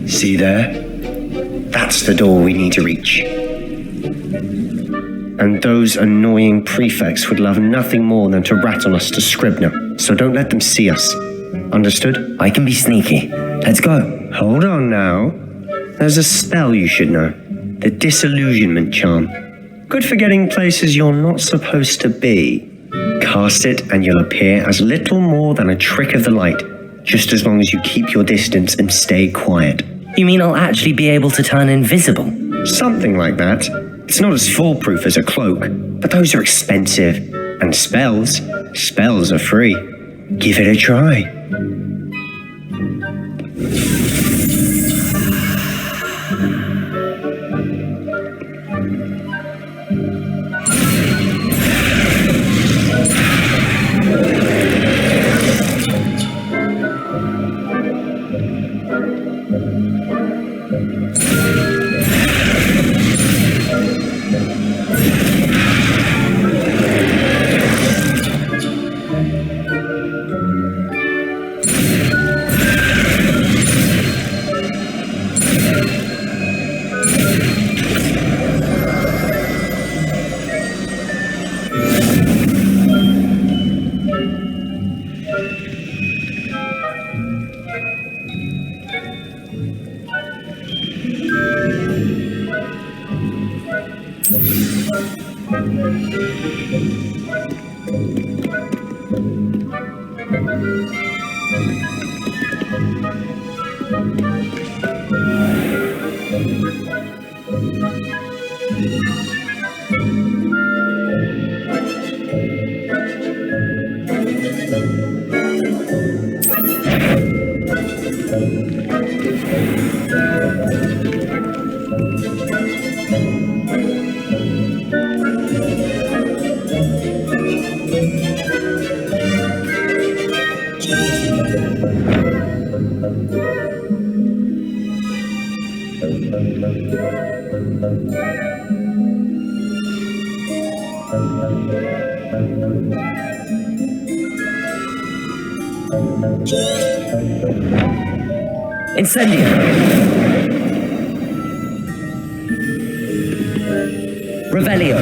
See there? That's the door we need to reach. And those annoying prefects would love nothing more than to rat on us to Scribner, so don't let them see us. Understood? I can be sneaky. Let's go. Hold on now. There's a spell you should know. The Disillusionment Charm. Good for getting places you're not supposed to be. Cast it and you'll appear as little more than a trick of the light, just as long as you keep your distance and stay quiet. You mean I'll actually be able to turn invisible? Something like that. It's not as foolproof as a cloak, but those are expensive. And spells are free. Give it a try. Incendio! Revelio!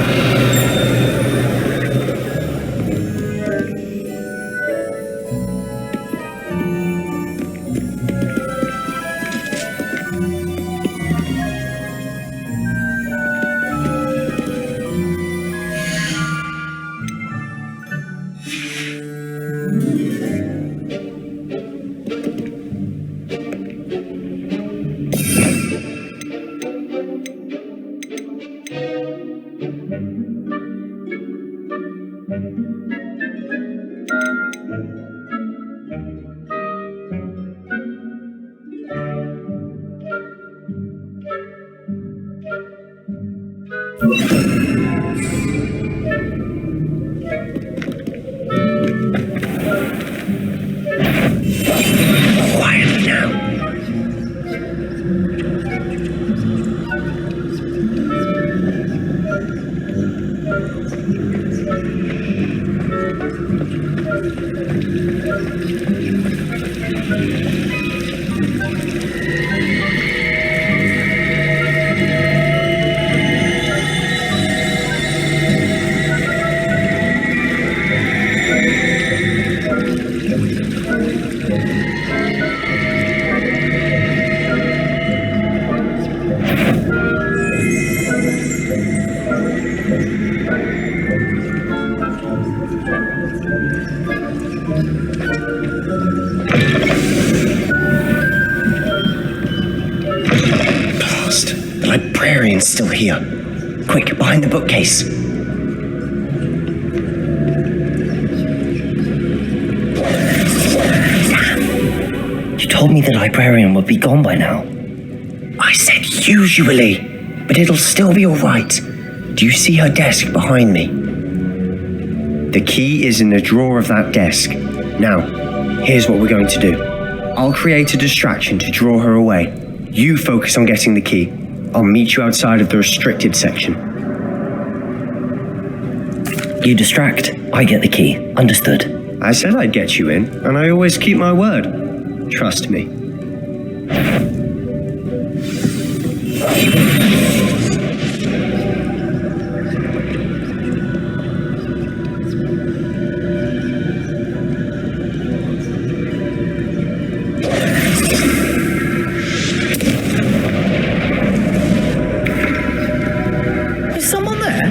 Quietly now. Librarian's still here. Quick, behind the bookcase. You told me the librarian would be gone by now. I said usually, but it'll still be all right. Do you see her desk behind me? The key is in the drawer of that desk. Now, here's what we're going to do. I'll create a distraction to draw her away. You focus on getting the key. I'll meet you outside of the restricted section. You distract, I get the key. Understood. I said I'd get you in, and I always keep my word. Trust me. Is someone there?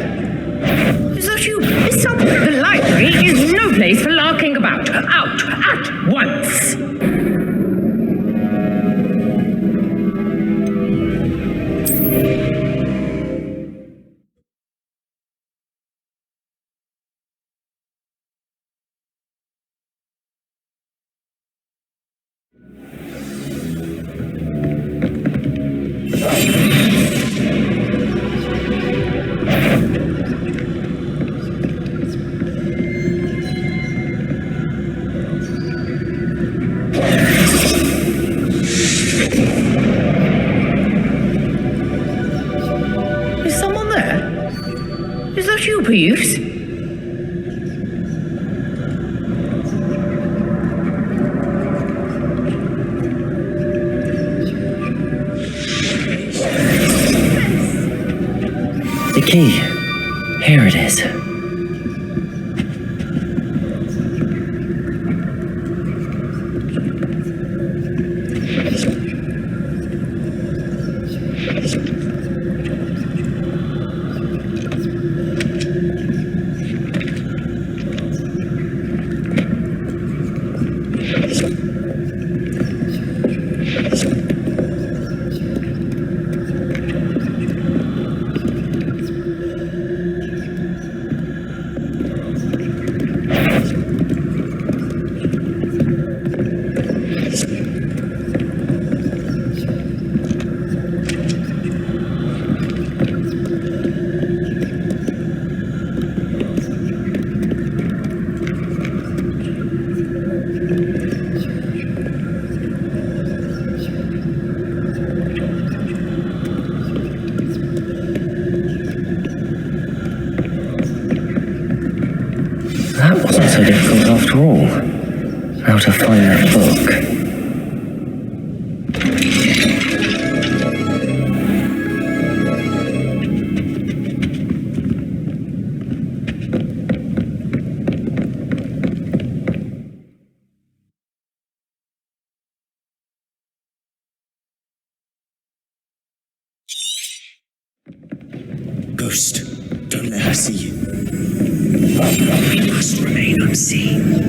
Is that you? Is someone? The library is no place for larking about. Out at once. Is someone there? Is that you, Peeves? The key. Here it is. That wasn't so difficult after all. How to find that book. Ghost, don't let her see you. We must remain unseen.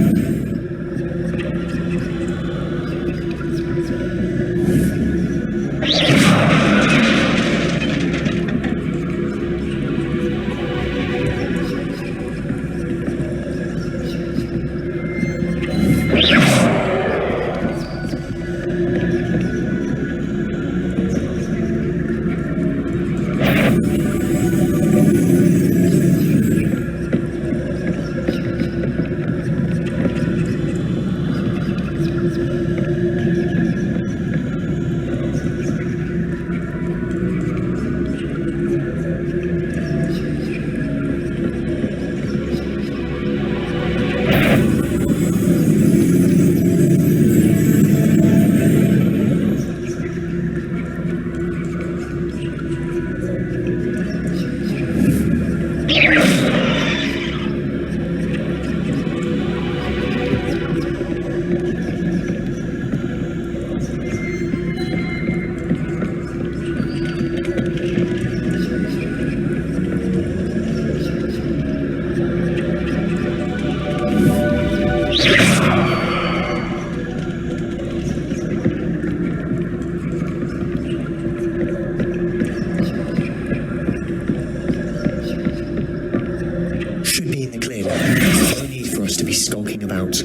Should be in the clear. No need for us to be skulking about.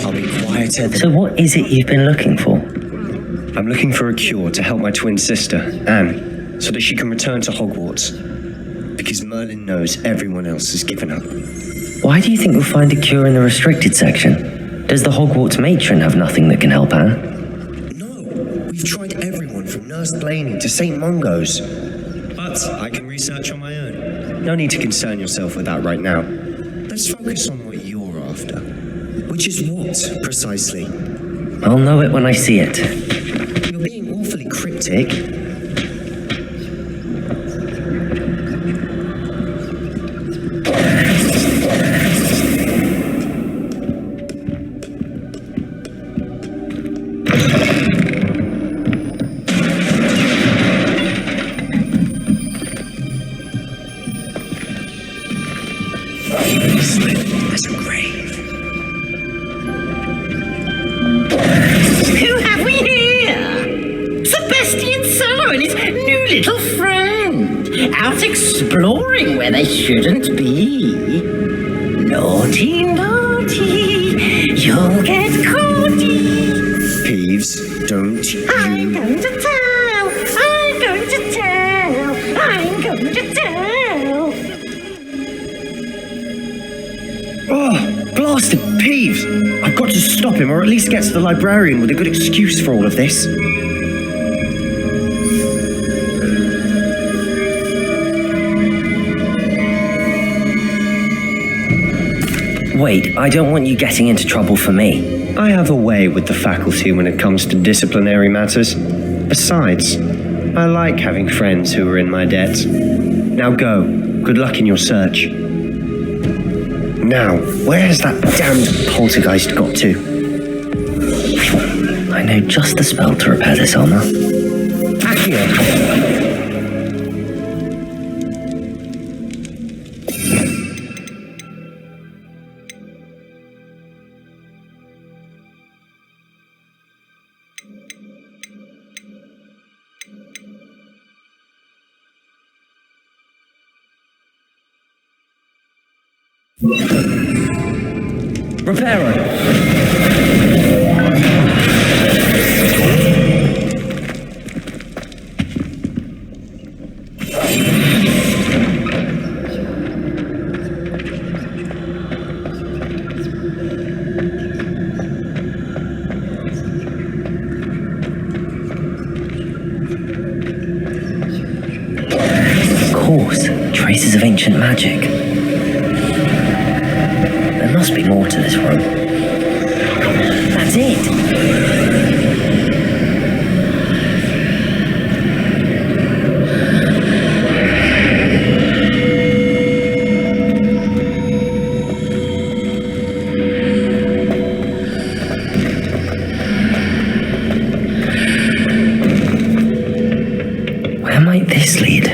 I'll be quieter than... So what is it you've been looking for? I'm looking for a cure to help my twin sister, Anne, so that she can return to Hogwarts. Because Merlin knows everyone else has given up. Why do you think we'll find a cure in the restricted section? Does the Hogwarts matron have nothing that can help Anne? No, we've tried everyone from Nurse Blaney to St. Mungo's. But But I can research on my own. No need to concern yourself with that right now. Let's focus on what you're after. Which is what, precisely? I'll know it when I see it. You're being awfully cryptic. Who have we here? Sebastian Sallow and his new little friend. Out exploring where they shouldn't be. Naughty, naughty. You'll get caughty. Peeves, don't I'm you... going to tell. I'm going to tell. I'm going to tell. Oh, blasted Peeves! I've got to stop him, or at least get to the librarian with a good excuse for all of this. Wait, I don't want you getting into trouble for me. I have a way with the faculty when it comes to disciplinary matters. Besides, I like having friends who are in my debt. Now go. Good luck in your search. Now, where has that damned poltergeist got to? I know just the spell to repair this armor. Accio! Reparo! Of course, traces of ancient magic. There must be more to this room. That's it! Where might this lead?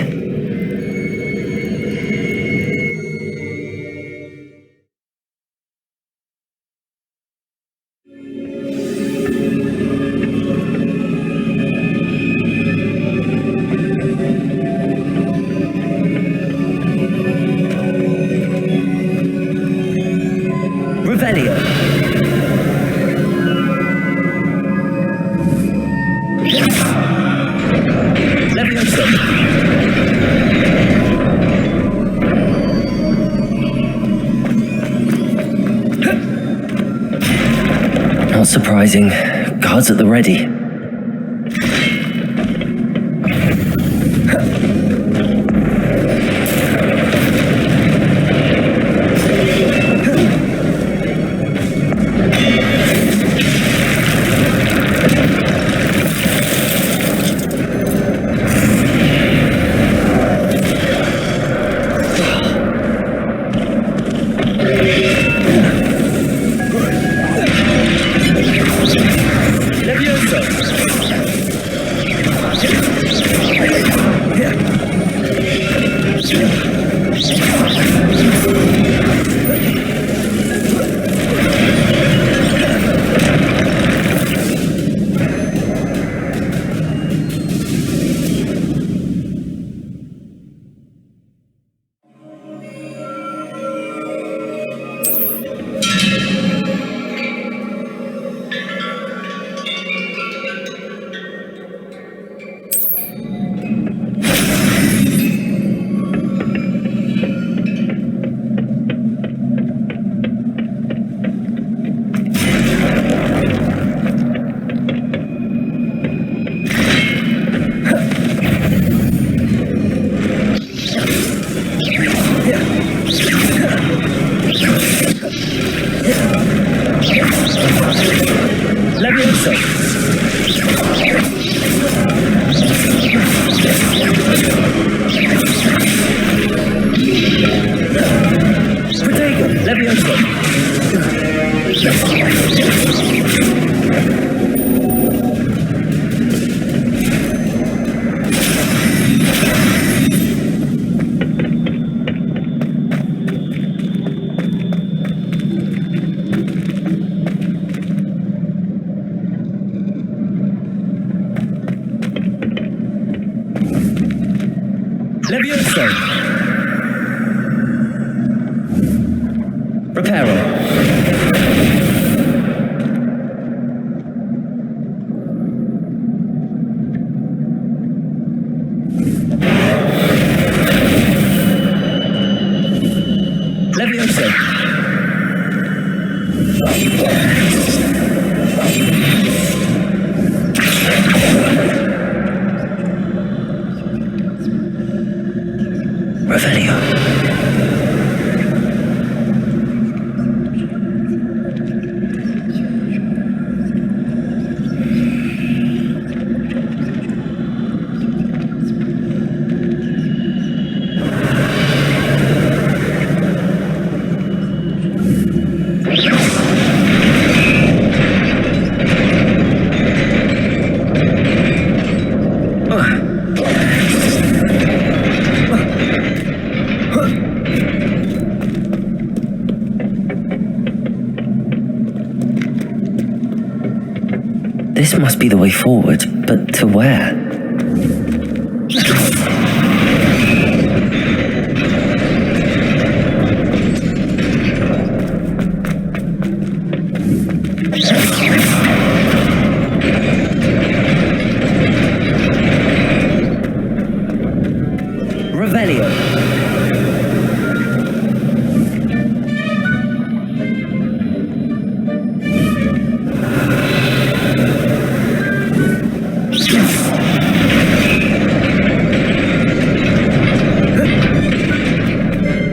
Revelio. Leviosa. Not surprising. Guards at the ready. Leviosa! Levioso! Reparo. Levioso. Revelio. This must be the way forward, but to where? Revelio.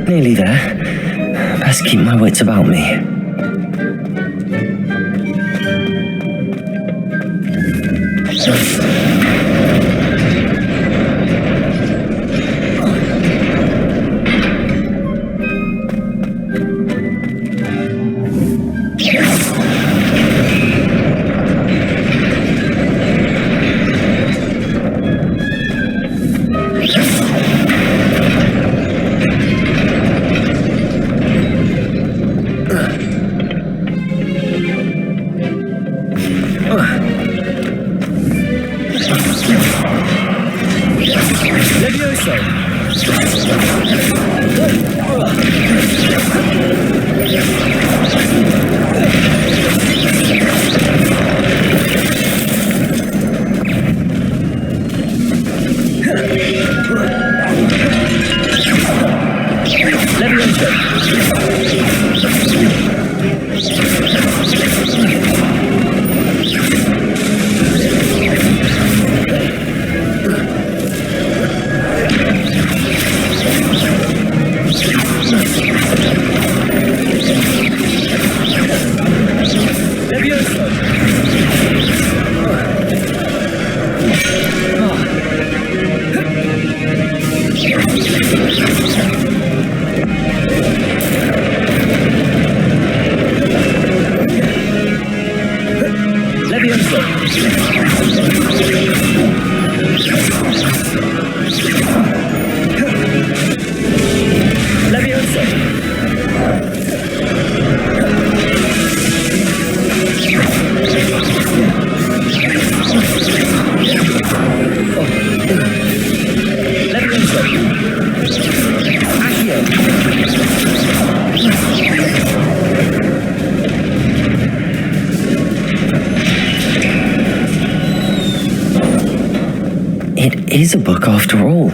Nearly there. Best keep my wits about me. It is a book after all.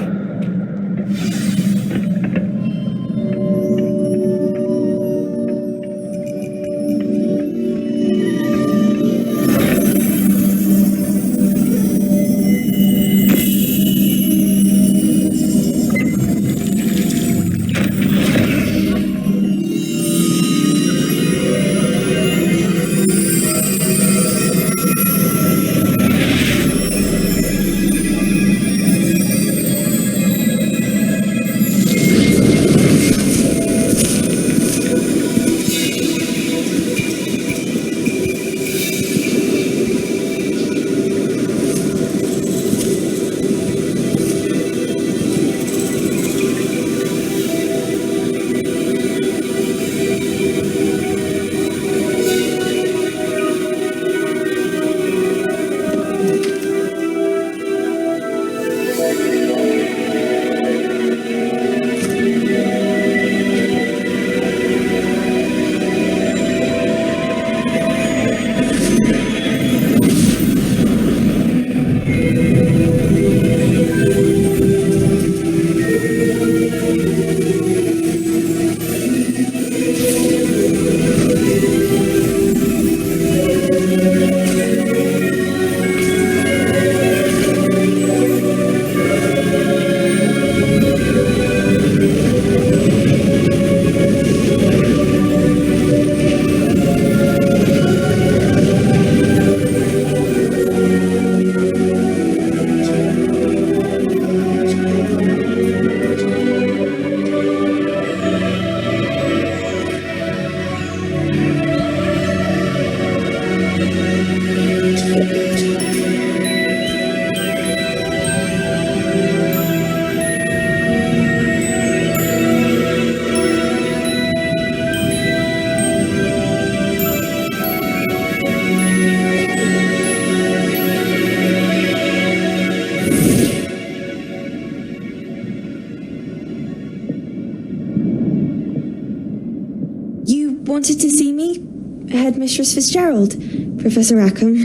wanted to see me? Headmistress Fitzgerald, Professor Rackham.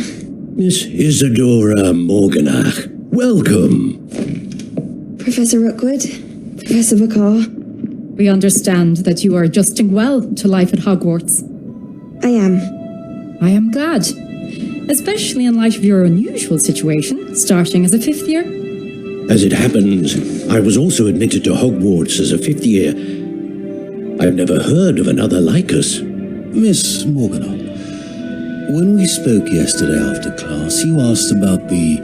Miss Isadora Morganach, welcome. Professor Rookwood, Professor Bakar. We understand that you are adjusting well to life at Hogwarts. I am. I am glad, especially in light of your unusual situation, starting as a 5th year. As it happens, I was also admitted to Hogwarts as a 5th year. I've never heard of another like us. Miss Morganach, when we spoke yesterday after class, you asked about the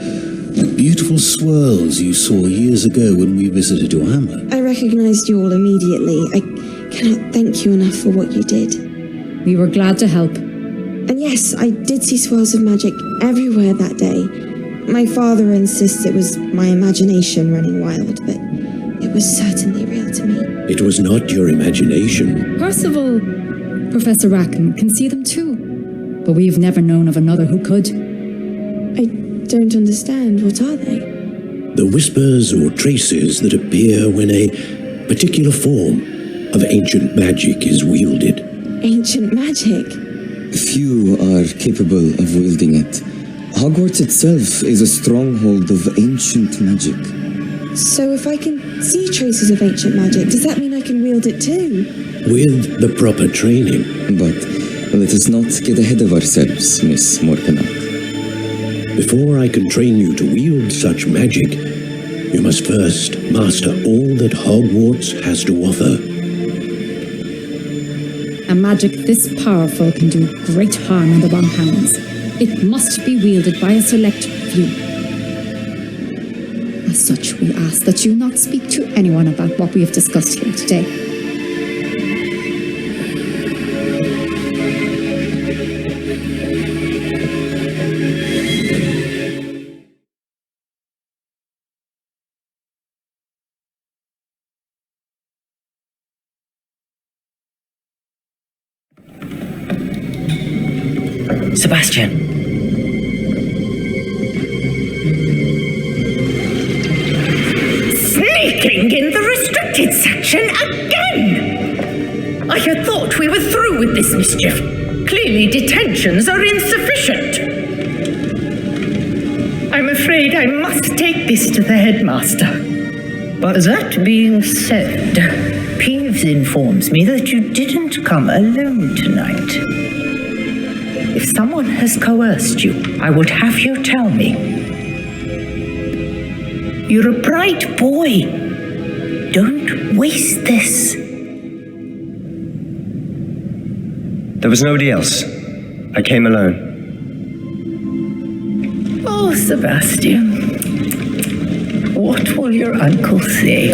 beautiful swirls you saw years ago when we visited your hamlet. I recognized you all immediately. I cannot thank you enough for what you did. We were glad to help. And yes, I did see swirls of magic everywhere that day. My father insists it was my imagination running wild, but it was certainly real to me. It was not your imagination. Percival, Professor Rackham can see them too, but we've never known of another who could. I don't understand. What are they? The whispers or traces that appear when a particular form of ancient magic is wielded. Ancient magic? Few are capable of wielding it. Hogwarts itself is a stronghold of ancient magic. So if I can see traces of ancient magic, does that mean I can wield it too? With the proper training. But let us not get ahead of ourselves, Miss Morganach. Before I can train you to wield such magic, you must first master all that Hogwarts has to offer. A magic this powerful can do great harm in the wrong hands. It must be wielded by a select few. As such, we ask that you not speak to anyone about what we have discussed here today. Sebastian. Sneaking in the restricted section again! I had thought we were through with this mischief. Clearly detentions are insufficient. I'm afraid I must take this to the headmaster. But that being said, Peeves informs me that you didn't come alone tonight. If someone has coerced you, I would have you tell me. You're a bright boy. Don't waste this. There was nobody else. I came alone. Oh, Sebastian. What will your uncle say?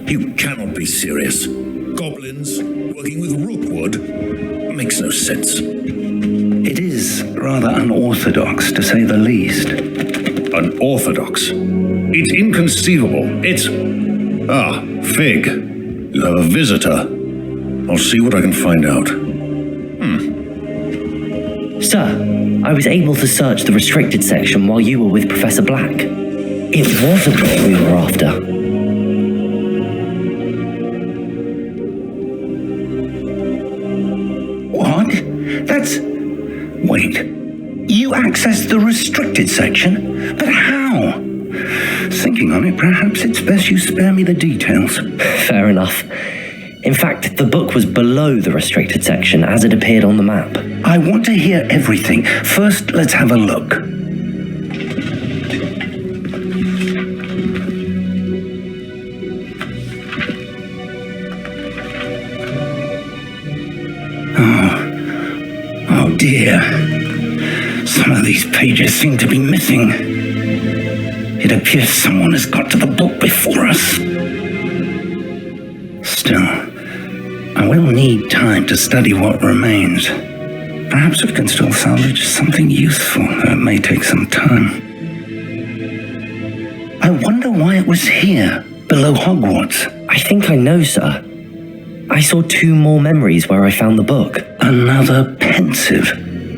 You cannot be serious. Goblins working with rootwood? Makes no sense. It is rather unorthodox, to say the least. Unorthodox? It's inconceivable. It's... Ah, Fig. You have a visitor. I'll see what I can find out. Sir, I was able to search the restricted section while you were with Professor Black. It was a book we were after. What? That's... Wait. You accessed the restricted section? But how? Thinking on it, perhaps it's best you spare me the details. Fair enough. In fact, the book was below the restricted section as it appeared on the map. I want to hear everything. First, let's have a look. Oh dear. Some of these pages seem to be missing. It appears someone has got to the book before us. Still, I will need time to study what remains. Perhaps we can still salvage something useful, though it may take some time. I wonder why it was here, below Hogwarts. I think I know, sir. I saw 2 more memories where I found the book. Another pensive.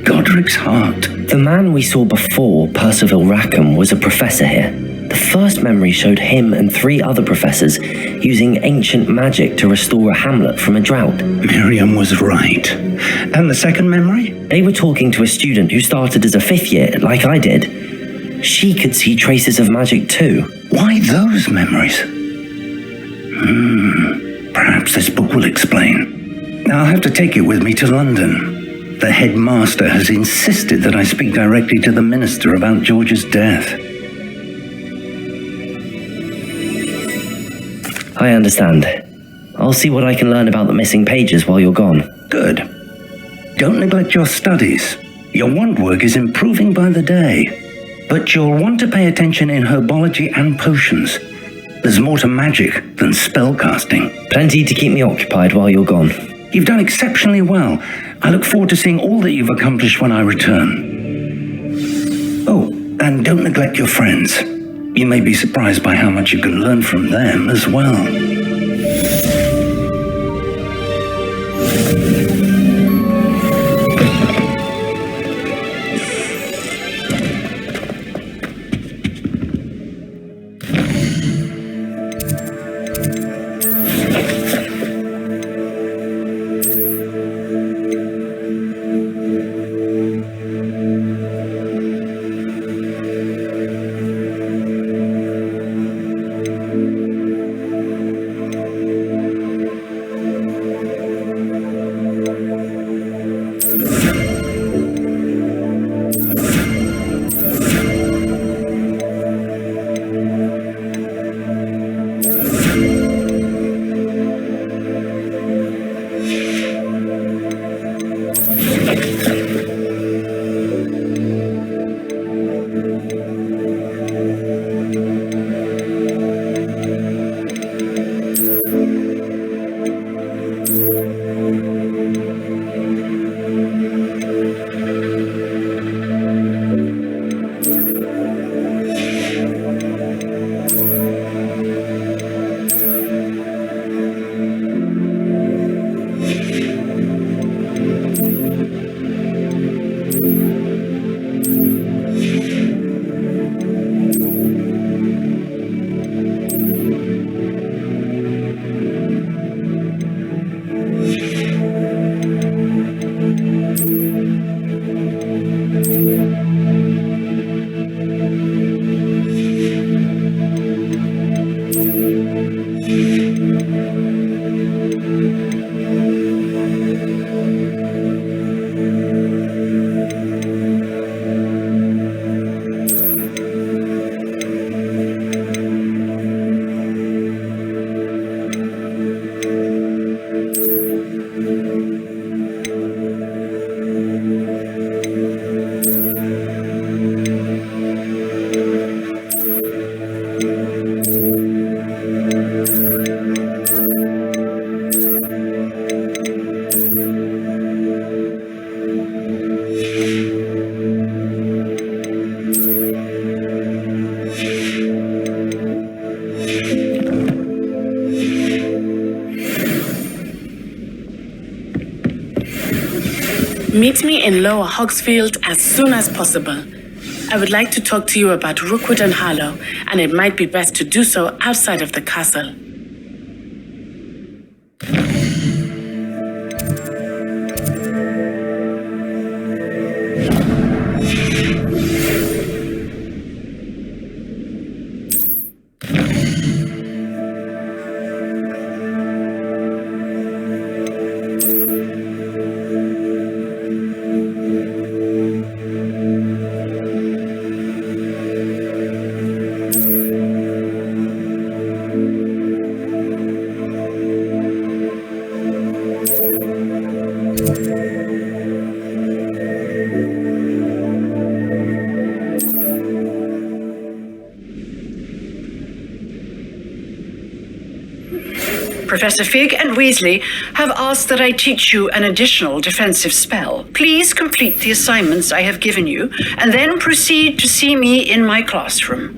Godric's heart. The man we saw before, Percival Rackham, was a professor here. The first memory showed him and 3 other professors using ancient magic to restore a hamlet from a drought. Miriam was right. And the second memory? They were talking to a student who started as a 5th year, like I did. She could see traces of magic too. Why those memories? Perhaps this book will explain. I'll have to take it with me to London. The headmaster has insisted that I speak directly to the minister about George's death. I understand. I'll see what I can learn about the missing pages while you're gone. Good. Don't neglect your studies. Your wand work is improving by the day. But you'll want to pay attention in herbology and potions. There's more to magic than spellcasting. Plenty to keep me occupied while you're gone. You've done exceptionally well. I look forward to seeing all that you've accomplished when I return. Oh, and don't neglect your friends. You may be surprised by how much you can learn from them as well. Meet me in Lower Hogsfield as soon as possible. I would like to talk to you about Rookwood and Harlow, and it might be best to do so outside of the castle. Professor Fig and Weasley have asked that I teach you an additional defensive spell. Please complete the assignments I have given you, and then proceed to see me in my classroom.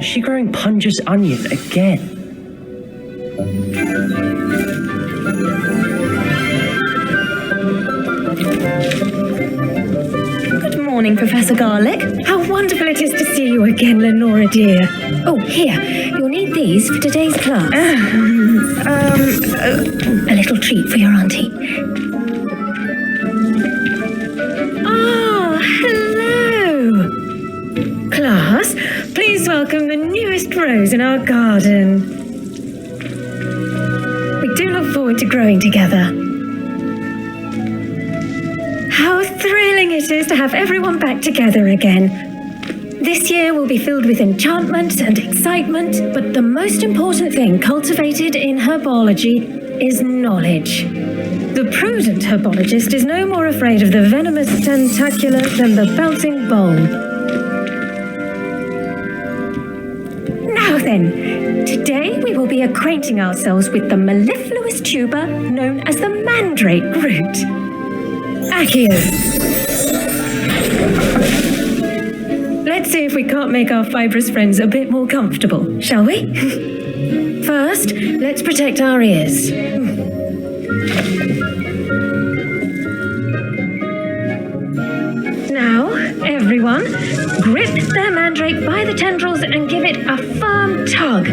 She growing Punja's onion again. Good morning, Professor Garlick. How wonderful it is to see you again, Lenora dear. Oh, here, you'll need these for today's class. A little treat for your auntie. Oh, hello. Class, please welcome the newest rose in our garden. We do look forward to growing together. How thrilling it is to have everyone back together again. This year will be filled with enchantment and excitement, but the most important thing cultivated in herbology is knowledge. The prudent herbologist is no more afraid of the venomous tentacula than the bouncing bulb. Now then, today we will be acquainting ourselves with the mellifluous tuber known as the mandrake root. Accio. Let's see if we can't make our fibrous friends a bit more comfortable, shall we? First, let's protect our ears. Now, everyone, grip their mandrake by the tendrils and give it a firm tug.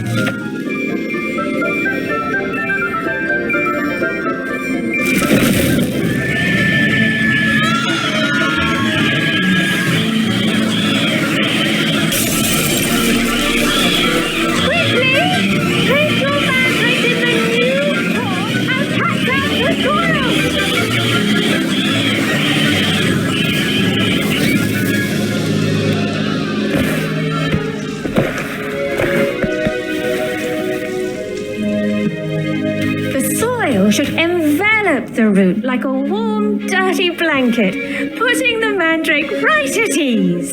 up the root like a warm, dirty blanket, putting the mandrake right at ease.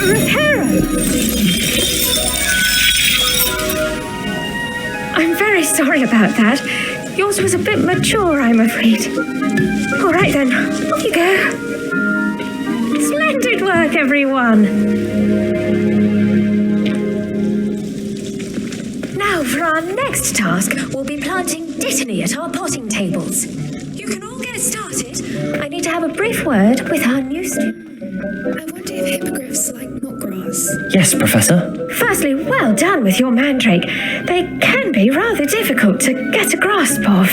Reparo! I'm very sorry about that. Yours was a bit mature, I'm afraid. All right then, off you go. Splendid work, everyone. Now for our next task, we'll be planting dittany at our potting tables. You can all get started. I need to have a brief word with our new student. I wonder if hippogriffs like knotgrass. Yes, Professor. Firstly, well done with your mandrake. They can be rather difficult to get a grasp of.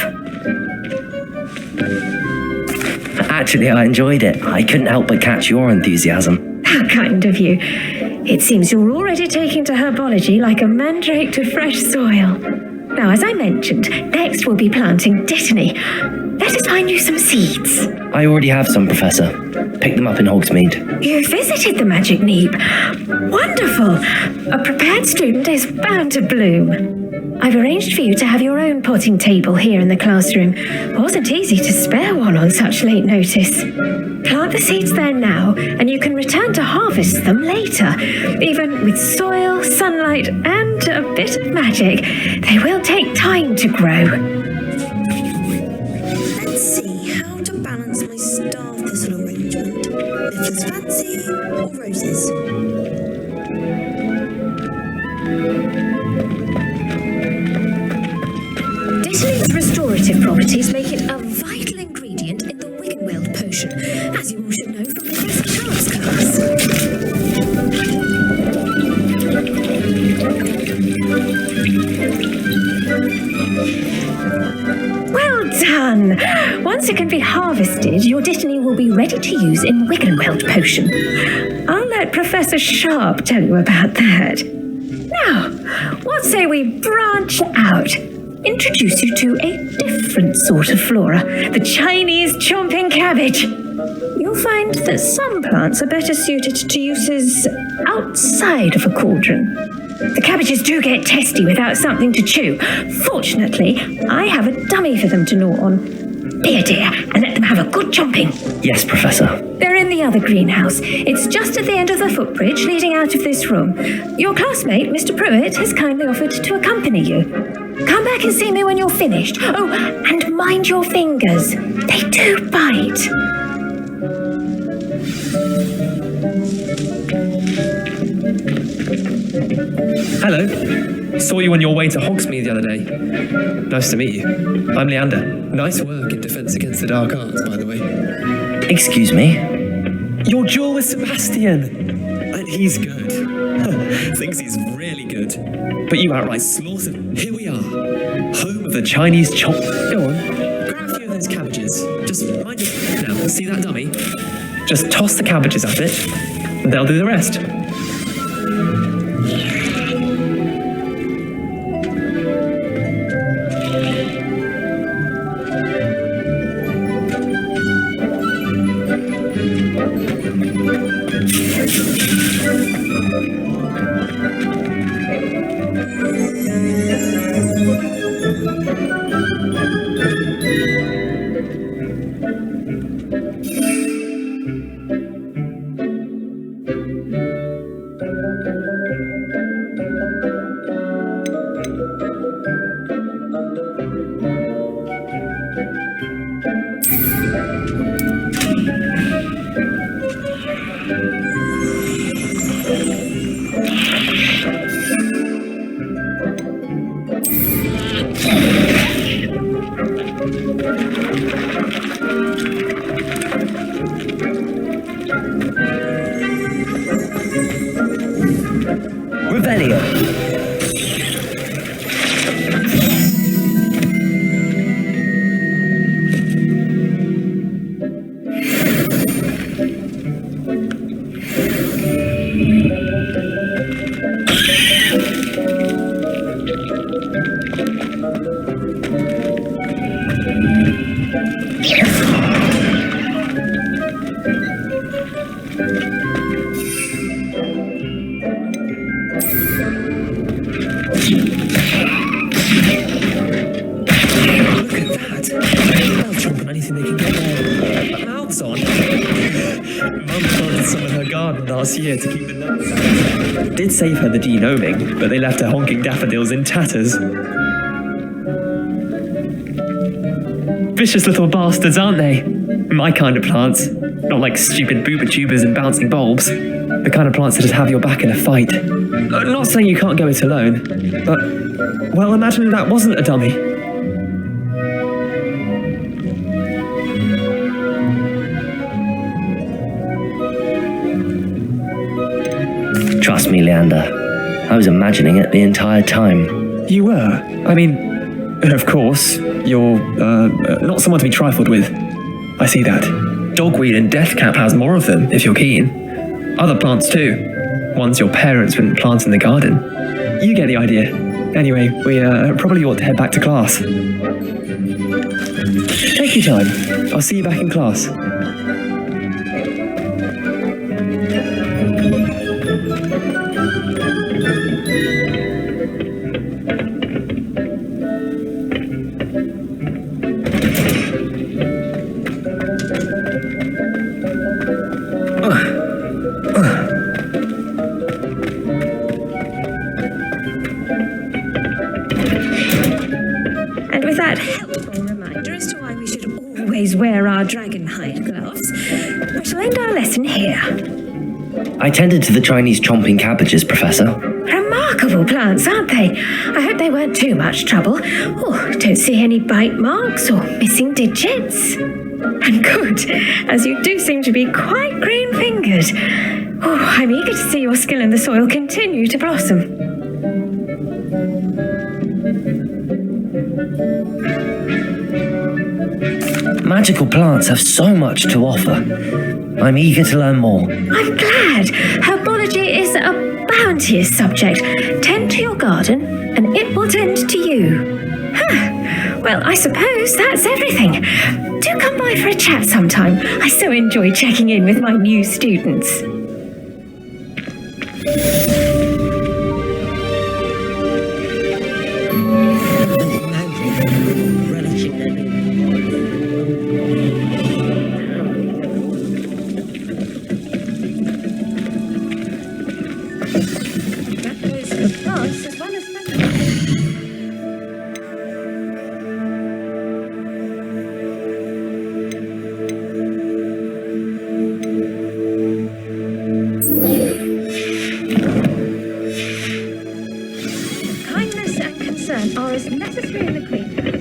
Actually, I enjoyed it. I couldn't help but catch your enthusiasm. How kind of you. It seems you're already taking to herbology like a mandrake to fresh soil. Now, as I mentioned, next we'll be planting dittany. Let us find you some seeds. I already have some, Professor. Picked them up in Hogsmeade. You visited the Magic Neep. Wonderful. A prepared student is bound to bloom. I've arranged for you to have your own potting table here in the classroom. Wasn't easy to spare one on such late notice. Plant the seeds there now, and you can return to harvest them later. Even with soil, sunlight, and a bit of magic, they will take time to grow. Let's see how to balance my star thistle arrangement. Mrs. Fancy or roses? Dittany's restorative properties make it a vital ingredient in the Wiggenweld potion, as you all should know from Professor Charles' class. Well done! Once it can be harvested, your dittany will be ready to use in Wiggenweld potion. I'll let Professor Sharp tell you about that. Now, what say we branch out? Introduce you to a different sort of flora, the Chinese chomping cabbage. You'll find that some plants are better suited to uses outside of a cauldron. The cabbages do get testy without something to chew. Fortunately, I have a dummy for them to gnaw on. Be a dear and let them have a good chomping. Yes, Professor. They're in the other greenhouse. It's just at the end of the footbridge leading out of this room. Your classmate, Mr. Pruitt, has kindly offered to accompany you. Come back and see me when you're finished. Oh, and mind your fingers. They do bite. Hello. Saw you on your way to Hogsmeade the other day. Nice to meet you. I'm Leander. Nice work in Defense Against the Dark Arts, by the way. Excuse me? Your duel with Sebastian. And he's good. Thinks he's really good. But you outright slaughtered. Here we are. Home of the Chinese chop. Go on. Grab a few of those cabbages. Just mind your... Now, see that dummy? Just toss the cabbages at it, and they'll do the rest. Mum planted some in her garden last year to keep the nuts out. It did save her the genoming, but they left her honking daffodils in tatters. Vicious little bastards, aren't they? My kind of plants. Not like stupid booba tubers and bouncing bulbs. The kind of plants that just have your back in a fight. Not saying you can't go it alone, but, well, imagine that wasn't a dummy. Trust me, Leander. I was imagining it the entire time. You were? I mean, of course, you're, not someone to be trifled with. I see that. Dogweed and deathcap has more of them, if you're keen. Other plants too. Ones your parents wouldn't plant in the garden. You get the idea. Anyway, we probably ought to head back to class. Take your time. I'll see you back in class. And with that helpful reminder as to why we should always wear our dragon hide gloves, we shall end our lesson here. I tended to the Chinese chomping cabbages, Professor. Remarkable plants, aren't they? I hope they weren't too much trouble. Oh, don't see any bite marks or missing digits. And good, as you do seem to be quite green-fingered. Oh, I'm eager to see your skill in the soil continue to blossom. Magical plants have so much to offer. I'm eager to learn more. I'm glad. Herbology is a bounteous subject. Tend to your garden, and it will tend to you. Huh. Well, I suppose that's everything. Do come by for a chat sometime. I so enjoy checking in with my new students. Kindness and concern are as necessary in the greenhouse.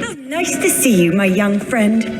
How nice to see you, my young friend.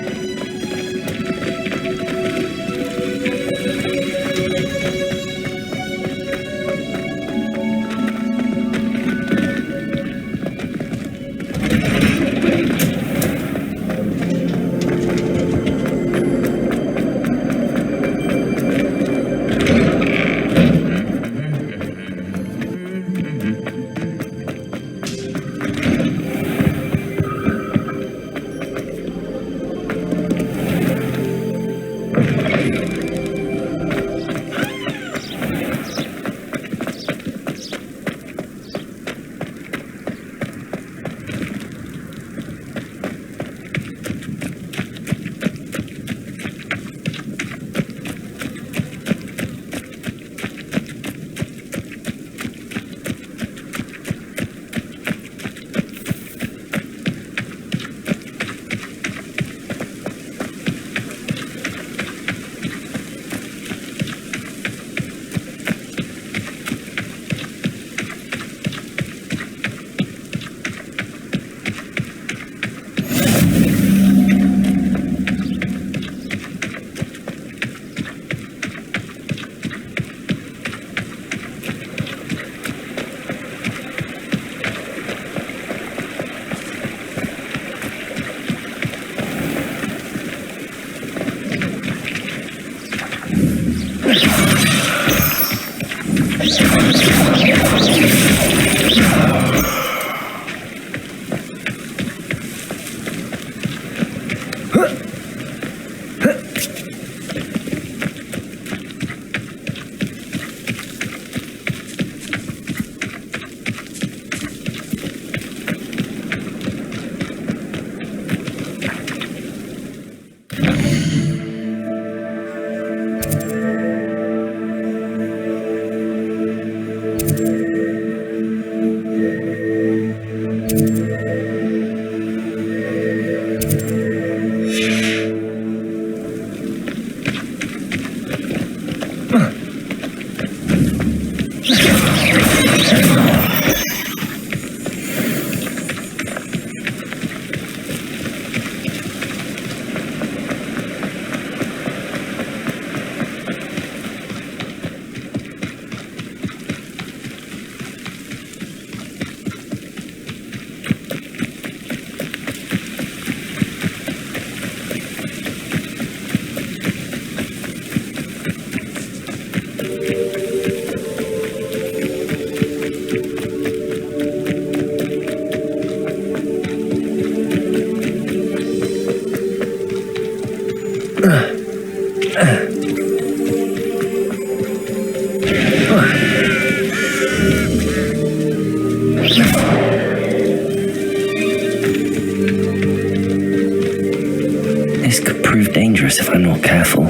This could prove dangerous if I'm not careful.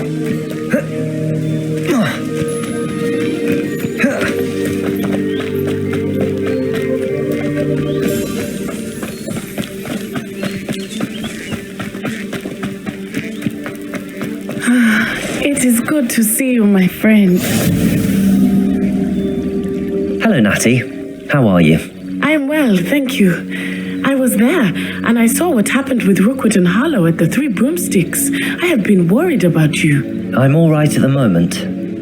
It is good to see you, my friend. Hello, Natty. How are you? I am well, thank you. I was there, and I saw what happened with Rookwood and Harlow at the Three Broomsticks. I have been worried about you. I'm all right at the moment.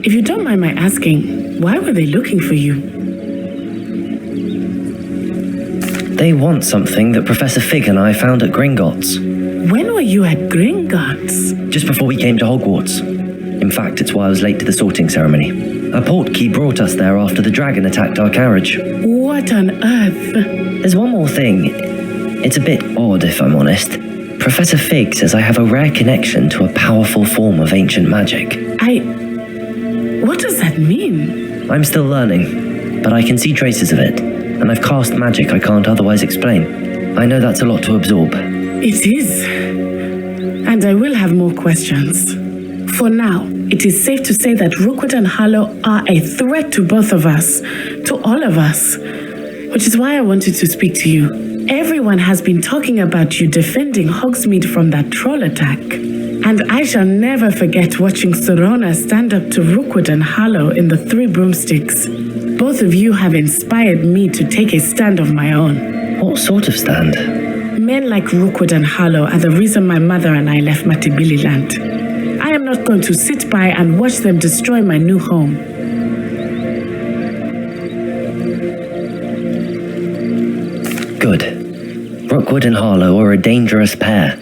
If you don't mind my asking, why were they looking for you? They want something that Professor Fig and I found at Gringotts. When were you at Gringotts? Just before we came to Hogwarts. In fact, it's why I was late to the sorting ceremony. A portkey brought us there after the dragon attacked our carriage. What on earth? There's one more thing. It's a bit odd, if I'm honest. Professor Fig says I have a rare connection to a powerful form of ancient magic. What does that mean? I'm still learning, but I can see traces of it, and I've cast magic I can't otherwise explain. I know that's a lot to absorb. It is. And I will have more questions. For now, it is safe to say that Rookwood and Harlow are a threat to both of us, to all of us, which is why I wanted to speak to you. Everyone has been talking about you defending Hogsmeade from that troll attack. And I shall never forget watching Sorona stand up to Rookwood and Harlow in the Three Broomsticks. Both of you have inspired me to take a stand of my own. What sort of stand? Men like Rookwood and Harlow are the reason my mother and I left Matibililand. I am not going to sit by and watch them destroy my new home. Good. Rookwood and Harlow are a dangerous pair.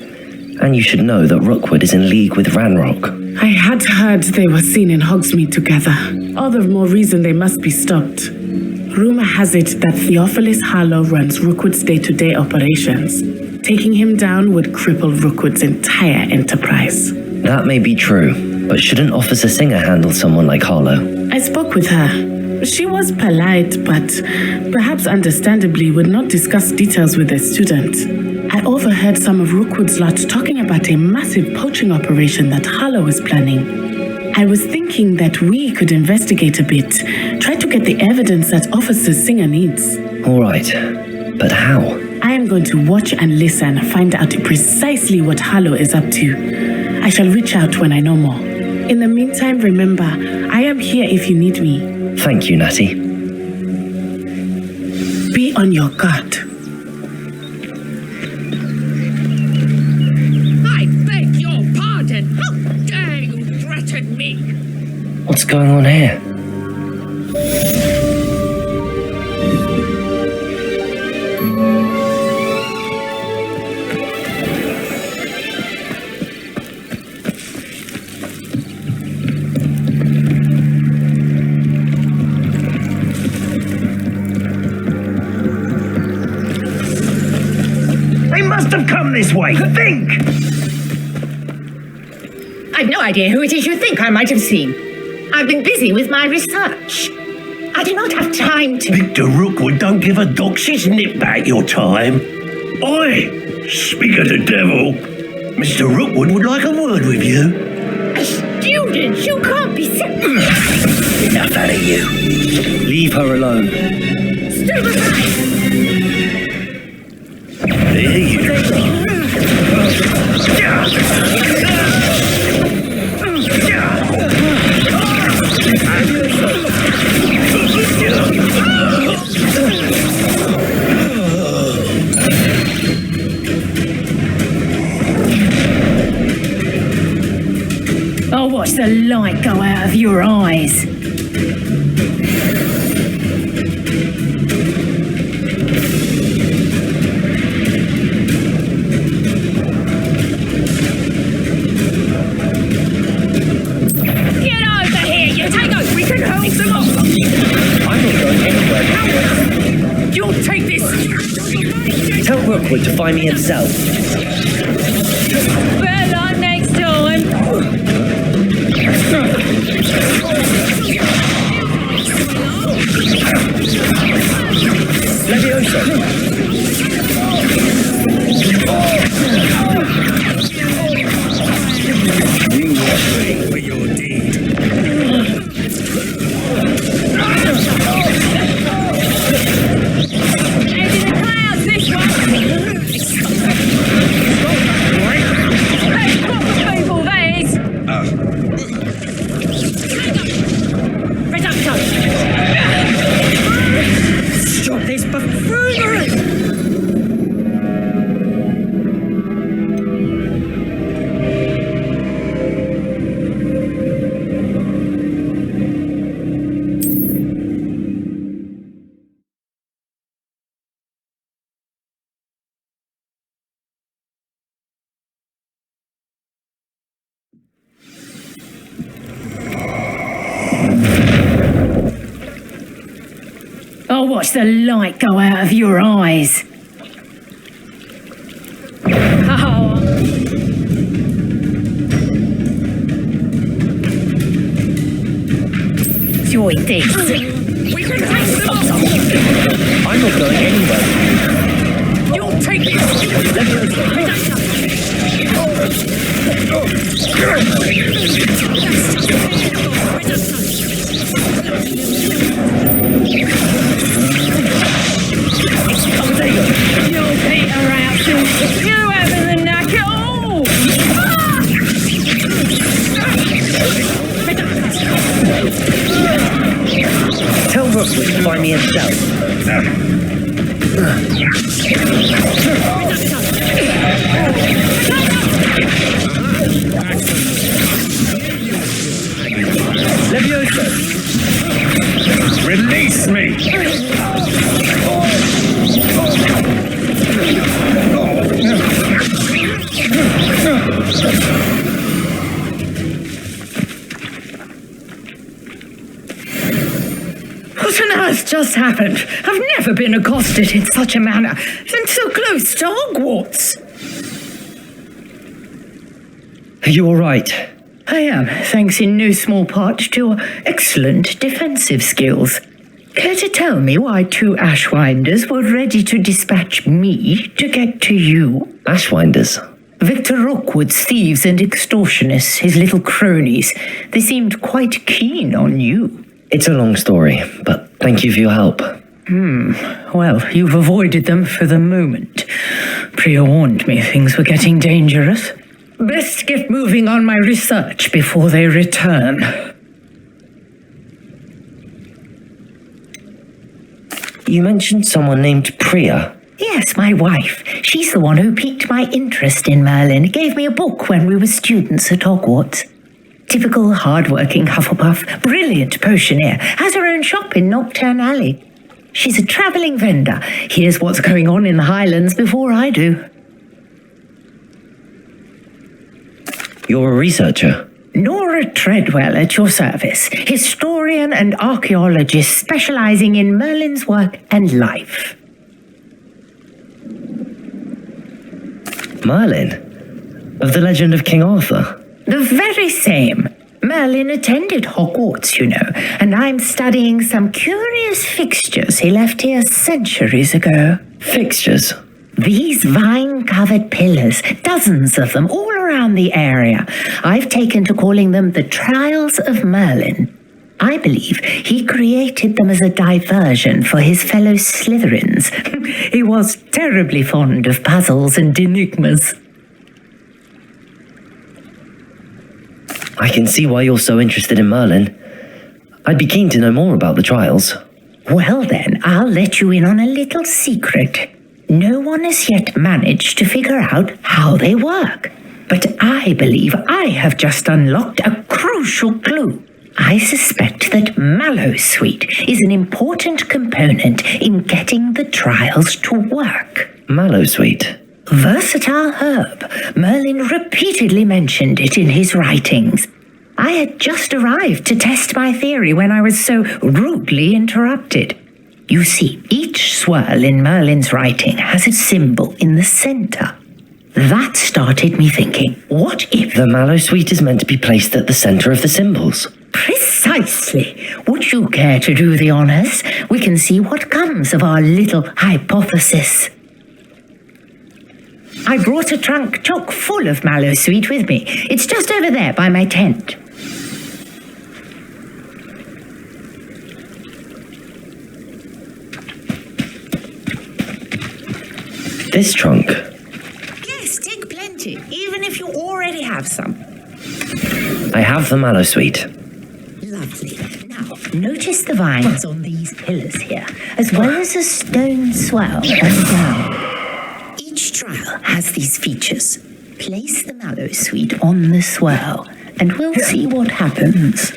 And you should know that Rookwood is in league with Ranrock. I had heard they were seen in Hogsmeade together. All the more reason they must be stopped. Rumor has it that Theophilus Harlow runs Rookwood's day-to-day operations. Taking him down would cripple Rookwood's entire enterprise. That may be true, but shouldn't Officer Singer handle someone like Harlow? I spoke with her. She was polite, but perhaps understandably would not discuss details with a student. I overheard some of Rookwood's lot talking about a massive poaching operation that Harlow is planning. I was thinking that we could investigate a bit, try to get the evidence that Officer Singer needs. All right, but how? I am going to watch and listen, find out precisely what Harlow is up to. I shall reach out when I know more. In the meantime, remember, I am here if you need me. Thank you, Natty. Be on your guard. I beg your pardon. How dare you threaten me? What's going on here? Have come this way. Think! I've no idea who it is you think I might have seen. I've been busy with my research. I do not have time to... Victor Rookwood don't give a doxy's nip back your time. Oi! Speak of the devil. Mr. Rookwood would like a word with you. A student? You can't be... Enough out of you. Leave her alone. Still alive! There you go. the light go out of your eyes? Get over here! You take over! We can hold them off! I'm not going anywhere. You'll take this! Tell Rookwood to find me himself. Better luck next time! Levioso! You are paying for your deed. Head in the clouds, this one! Let's pop the people, that is! Reducto! Stop this buffoonery! I'll watch the light go out of your eyes. Oh. Enjoy this. We can take them off! I'm not going anywhere. You'll take this! You'll peter out soon. You having the knack at all! Tell Rookwood to find me himself. Levioso! Release me! What on earth just happened? I've never been accosted in such a manner, and so close to Hogwarts. Are you all right? I am, thanks in no small part to your excellent defensive skills. Care to tell me why two Ashwinders were ready to dispatch me to get to you? Ashwinders? Victor Rookwood's thieves and extortionists, his little cronies. They seemed quite keen on you. It's a long story, but thank you for your help. Well, you've avoided them for the moment. Priya warned me things were getting dangerous. Best get moving on my research before they return. You mentioned someone named Priya. Yes, my wife. She's the one who piqued my interest in Merlin. Gave me a book when we were students at Hogwarts. Typical hard-working Hufflepuff, brilliant potioneer, has her own shop in Nocturne Alley. She's a travelling vendor. Hears what's going on in the Highlands before I do. You're a researcher? Nora Treadwell at your service, historian and archaeologist specialising in Merlin's work and life. Merlin? Of the legend of King Arthur? The very same. Merlin attended Hogwarts, you know, and I'm studying some curious fixtures he left here centuries ago. Fixtures? These vine-covered pillars, dozens of them all around the area. I've taken to calling them the Trials of Merlin. I believe he created them as a diversion for his fellow Slytherins. He was terribly fond of puzzles and enigmas. I can see why you're so interested in Merlin. I'd be keen to know more about the trials. Well then, I'll let you in on a little secret. No one has yet managed to figure out how they work. But I believe I have just unlocked a crucial clue. I suspect that mallowsweet is an important component in getting the trials to work. Mallowsweet? Versatile herb. Merlin repeatedly mentioned it in his writings. I had just arrived to test my theory when I was so rudely interrupted. You see, each swirl in Merlin's writing has a symbol in the center. That started me thinking, what if... The mallowsweet is meant to be placed at the center of the symbols. Precisely. Would you care to do the honors? We can see what comes of our little hypothesis. I brought a trunk chock full of mallowsweet with me. It's just over there by my tent. This trunk? Yes, take plenty, even if you already have some. I have the mallowsweet. Lovely. Now, notice the vines on these pillars here, as well as a stone swell on the ground. Each trial has these features. Place the mallowsweet on the swell, and we'll see what happens.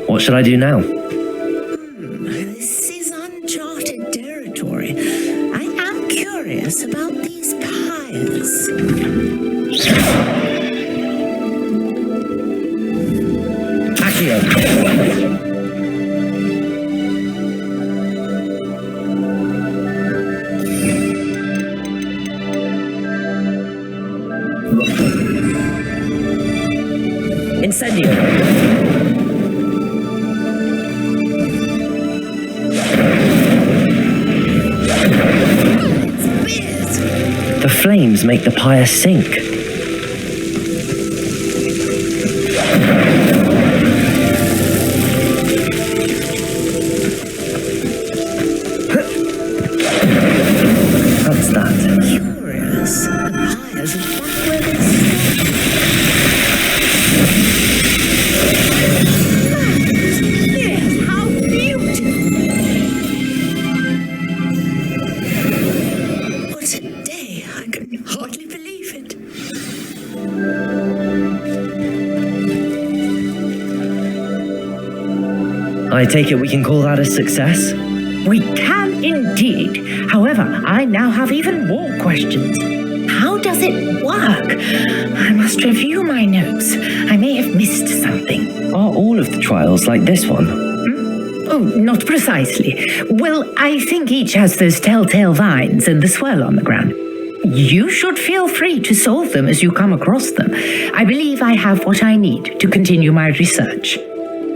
What should I do now? This is uncharted territory. I am curious about these piles. Accio. Incendio. The flames make the pyre sink. What's that? Curious. The pyres are back where they started. Yes, how beautiful! What a day! I can hardly believe it. I take it we can call that a success? We can indeed. However, I now have even more questions. How does it work? I must review my notes. I may have missed something. Are all of the trials like this one? Oh, not precisely. Well, I think each has those telltale vines and the swirl on the ground. You should feel free to solve them as you come across them. I believe I have what I need to continue my research.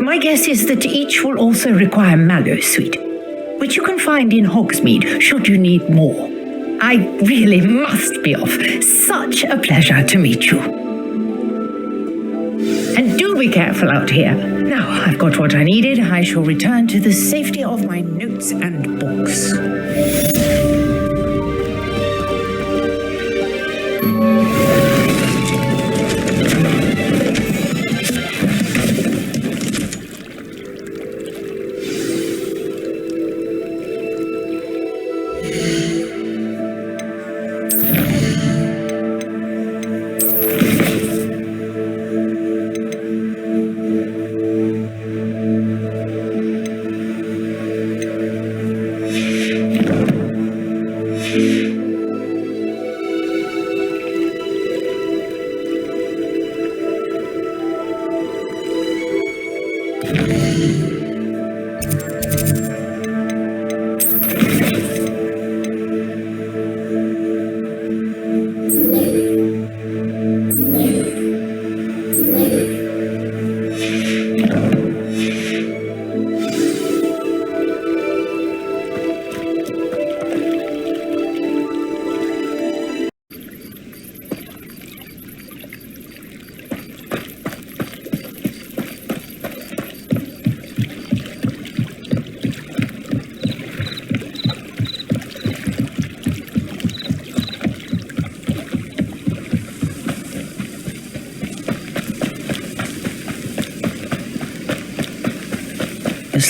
My guess is that each will also require mallowsweet, which you can find in Hogsmeade should you need more. I really must be off. Such a pleasure to meet you. And do be careful out here. Now I've got what I needed. I shall return to the safety of my notes and books.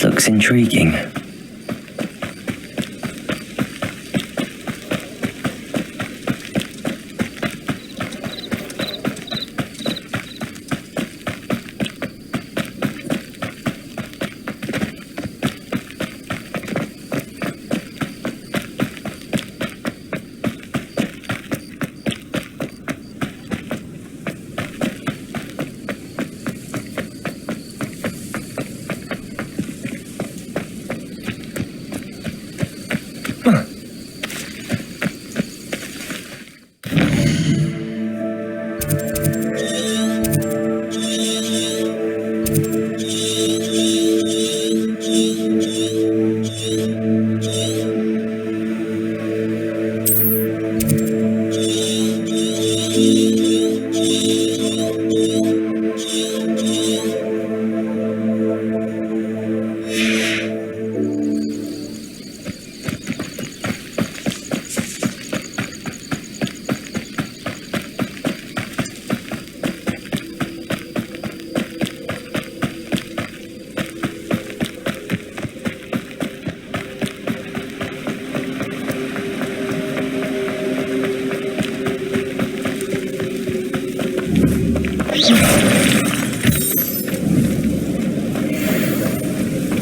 This looks intriguing.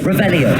Revelio.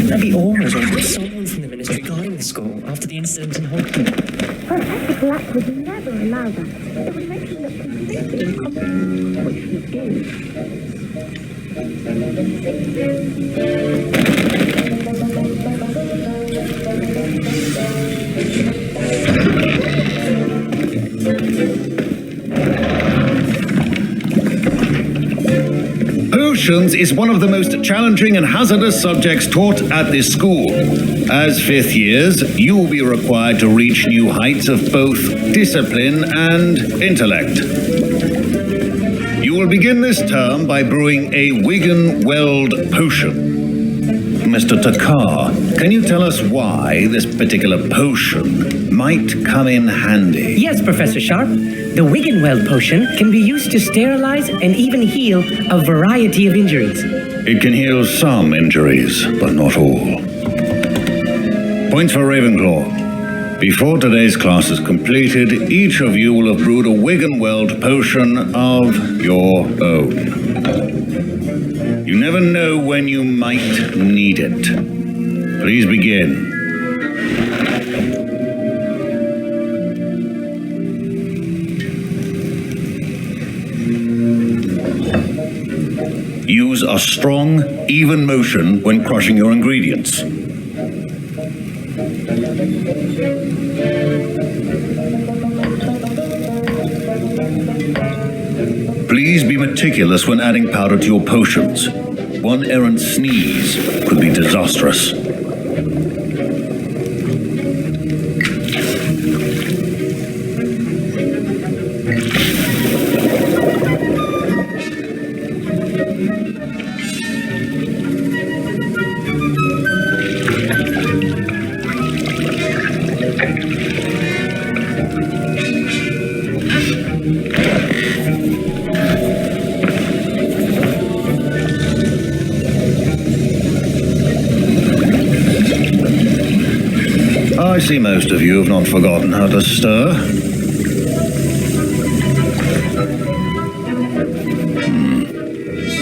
Maybe always someone from the ministry guarding the school after the incident in Hogwarts. Her ethical act would never allow that. It would make you look completely incompetent, which you do. Potions is one of the most challenging and hazardous subjects taught at this school. As fifth years, you will be required to reach new heights of both discipline and intellect. You will begin this term by brewing a Wigan-Weld potion. Mr. Takar, can you tell us why this particular potion might come in handy? Yes, Professor Sharp. The Wigan-Weld potion can be used to sterilize and even heal a variety of injuries. It can heal some injuries, but not all. Points for Ravenclaw. Before today's class is completed, each of you will have brewed a Wigan-Weld potion of your own. You never know when you might need it. Please begin. Use a strong, even motion when crushing your ingredients. Please be meticulous when adding powder to your potions. One errant sneeze could be disastrous. I see most of you have not forgotten how to stir.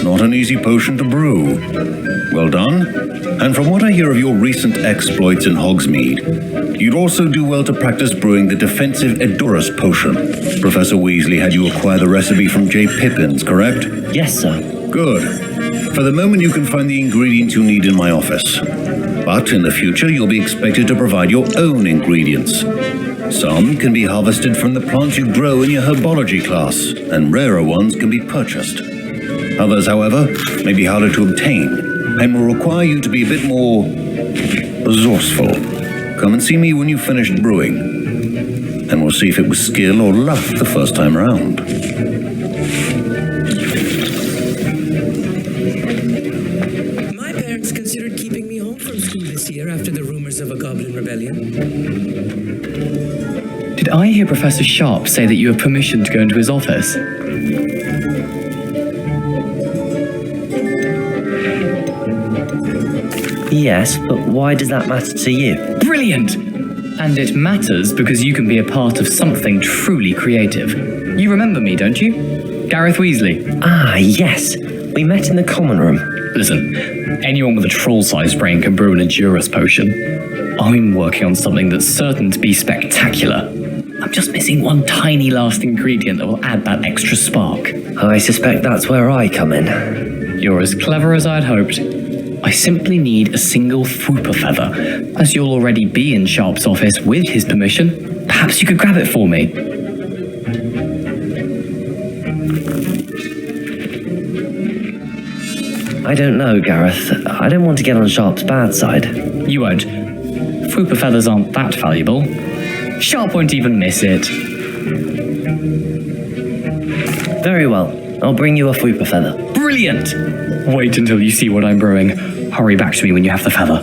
Not an easy potion to brew. Well done. And from what I hear of your recent exploits in Hogsmeade, you'd also do well to practice brewing the defensive Edurus potion. Professor Weasley had you acquire the recipe from J. Pippins, correct? Yes, sir. Good. For the moment, you can find the ingredients you need in my office. But in the future, you'll be expected to provide your own ingredients. Some can be harvested from the plants you grow in your herbology class, and rarer ones can be purchased. Others, however, may be harder to obtain, and will require you to be a bit more resourceful. Come and see me when you've finished brewing, and we'll see if it was skill or luck the first time around. My parents considered keeping me home from school this year after the rumors of a goblin rebellion. Did I hear Professor Sharp say that you have permission to go into his office? Yes, but why does that matter to you? Brilliant! And it matters because you can be a part of something truly creative. You remember me, don't you? Gareth Weasley. Ah, yes. We met in the common room. Listen, anyone with a troll-sized brain can brew an Edurus potion. I'm working on something that's certain to be spectacular. I'm just missing one tiny last ingredient that will add that extra spark. I suspect that's where I come in. You're as clever as I'd hoped. I simply need a single Fwooper feather. As you'll already be in Sharp's office with his permission, perhaps you could grab it for me. I don't know, Gareth. I don't want to get on Sharp's bad side. You won't. Fwooper feathers aren't that valuable. Sharp won't even miss it. Very well. I'll bring you a Fwooper feather. Brilliant! Wait until you see what I'm brewing. Hurry back to me when you have the feather.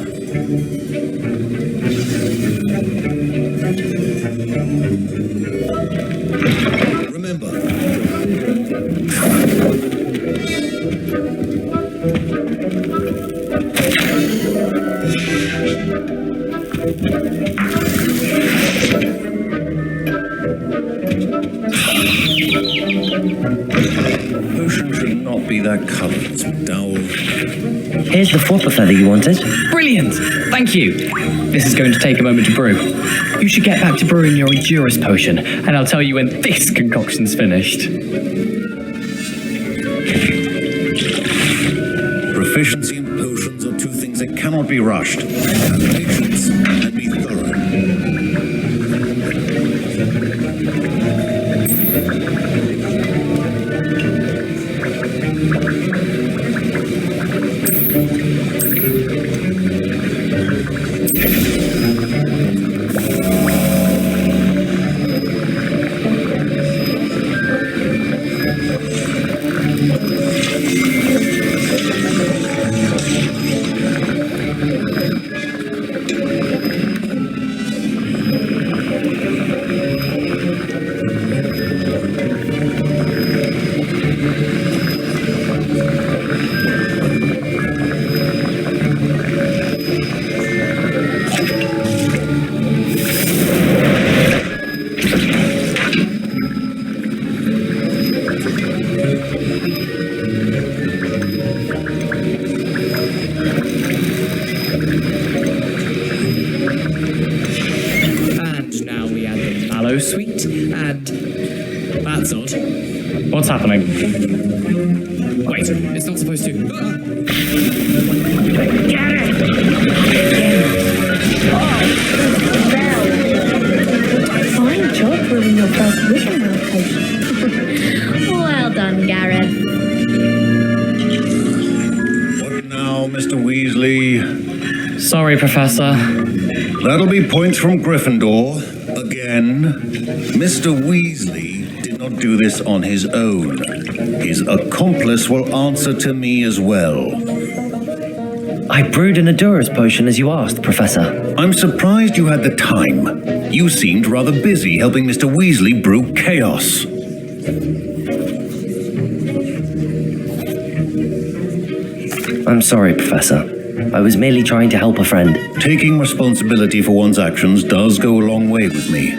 Remember. Potion should not be that colored. It's dull. Here's the Fwooper feather you wanted. Brilliant! Thank you! This is going to take a moment to brew. You should get back to brewing your Edurus potion, and I'll tell you when this concoction's finished. Proficiency in potions are two things that cannot be rushed. Have patience and be thorough. Sweet, and that's odd. What's happening? Wait, it's not supposed to. Fine job brewing your first Wickenweld potion. Well done, Gareth. What now, Mr. Weasley? Sorry, Professor. That'll be points from Gryffindor. Again, Mr. Weasley did not do this on his own. His accomplice will answer to me as well. I brewed an Edurus potion as you asked, Professor. I'm surprised you had the time. You seemed rather busy helping Mr. Weasley brew chaos. I'm sorry, Professor. I was merely trying to help a friend. Taking responsibility for one's actions does go a long way with me.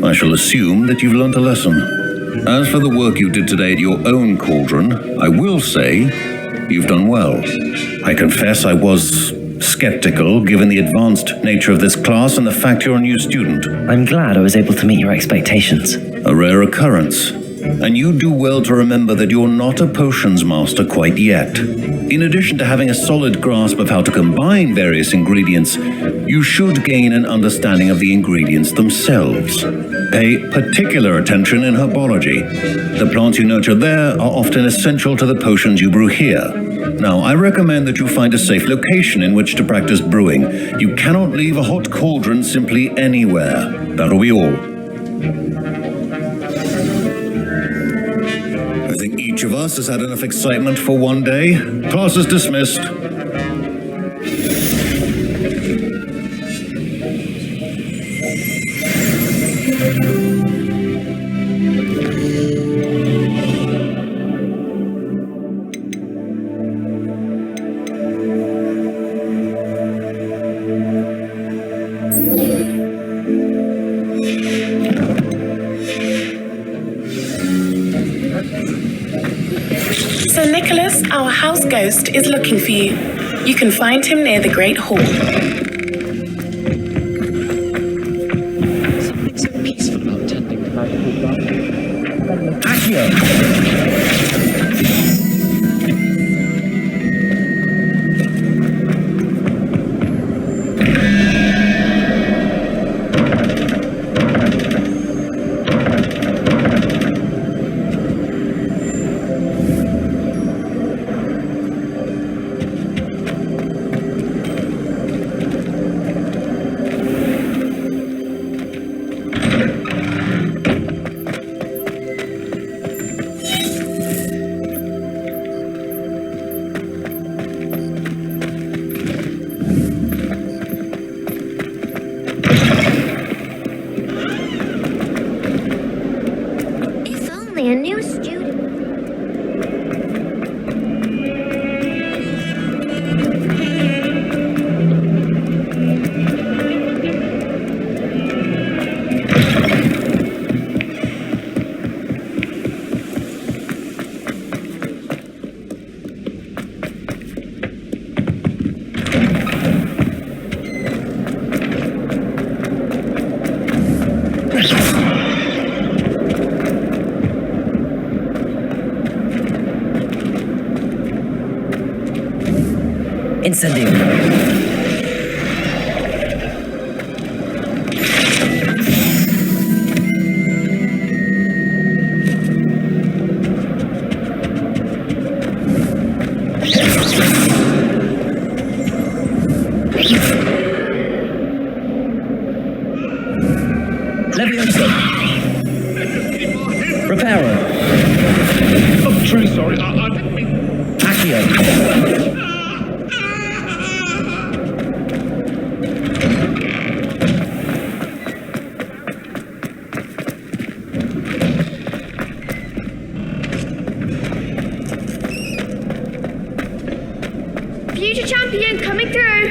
I shall assume that you've learnt a lesson. As for the work you did today at your own cauldron, I will say you've done well. I confess I was skeptical given the advanced nature of this class and the fact you're a new student. I'm glad I was able to meet your expectations. A rare occurrence. And you do well to remember that you're not a potions master quite yet. In addition to having a solid grasp of how to combine various ingredients, you should gain an understanding of the ingredients themselves. Pay particular attention in herbology. The plants you nurture there are often essential to the potions you brew here. Now, I recommend that you find a safe location in which to practice brewing. You cannot leave a hot cauldron simply anywhere. That'll be all. I think each of us has had enough excitement for one day. Class is dismissed. Sir Nicholas, our house ghost, is looking for you. You can find him near the Great Hall. Something so peaceful about tending to magical garden. Accio! A new student. Incendio. Leviosa. Reparo. I'm truly sorry. I didn't mean... Accio. Future champion coming through.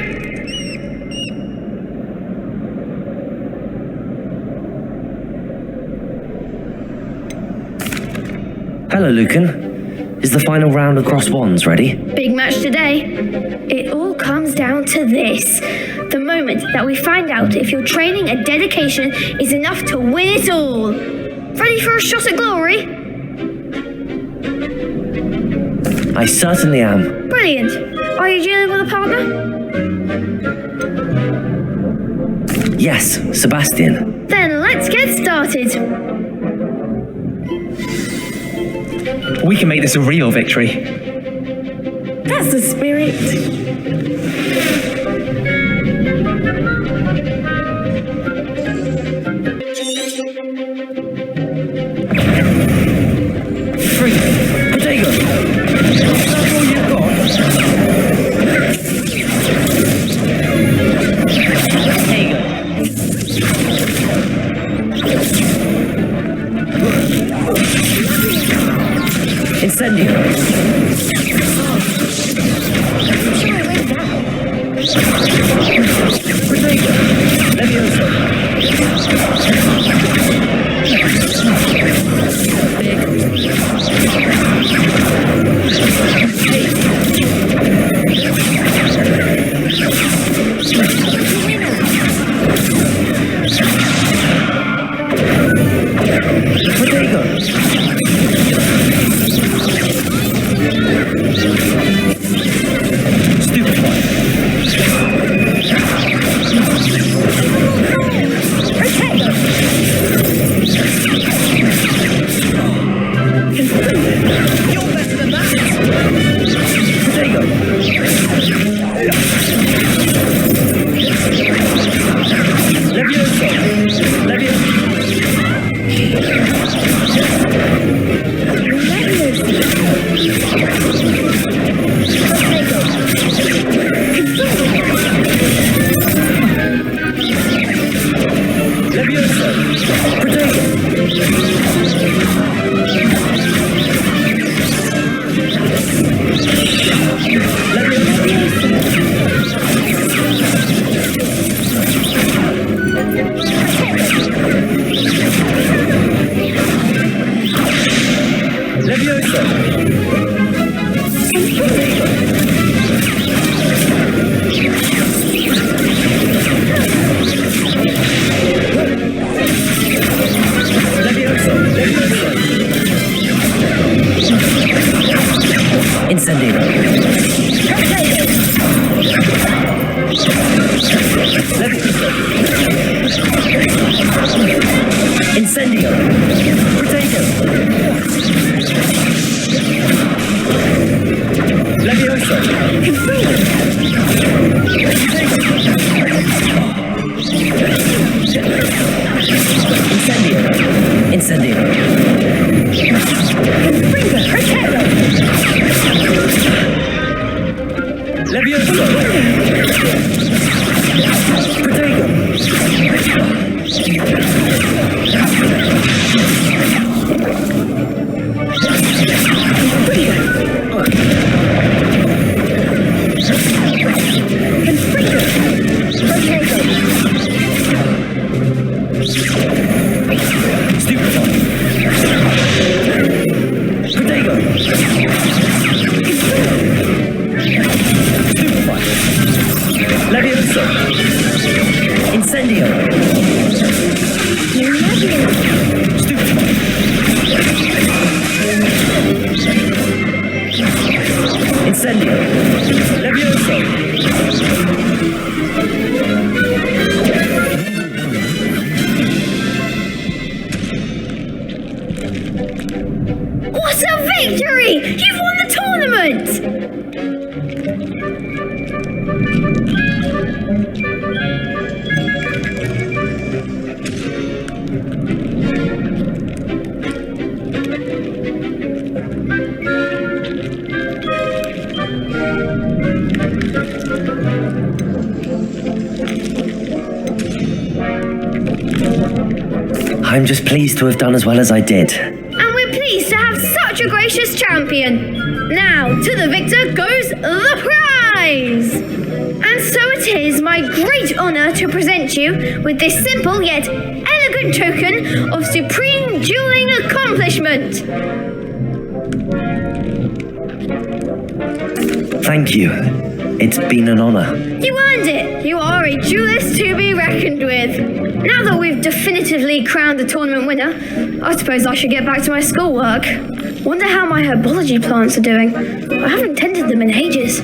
Hello, Lucan. Is the final round of cross wands ready? Big match today. It all comes down to this. The moment that we find out if your training and dedication is enough to win it all. Ready for a shot at glory? I certainly am. Brilliant. Are you dealing with a partner? Yes, Sebastian. Then let's get started. We can make this a real victory. That's the spirit. Free. Potato. That's all you've got. Incendio. Incendio. Levioso. What a victory! You've won the tournament! I'm just pleased to have done as well as I did. And we're pleased to have such a gracious champion. Now, to the victor goes the prize! And so it is my great honour to present you with this simple yet elegant token of supreme dueling accomplishment. Thank you. It's been an honour. You earned it. You are a duelist to be reckoned with. Now that we've definitively crowned the tournament winner, I suppose I should get back to my schoolwork. Wonder how my herbology plants are doing. I haven't tended them in ages.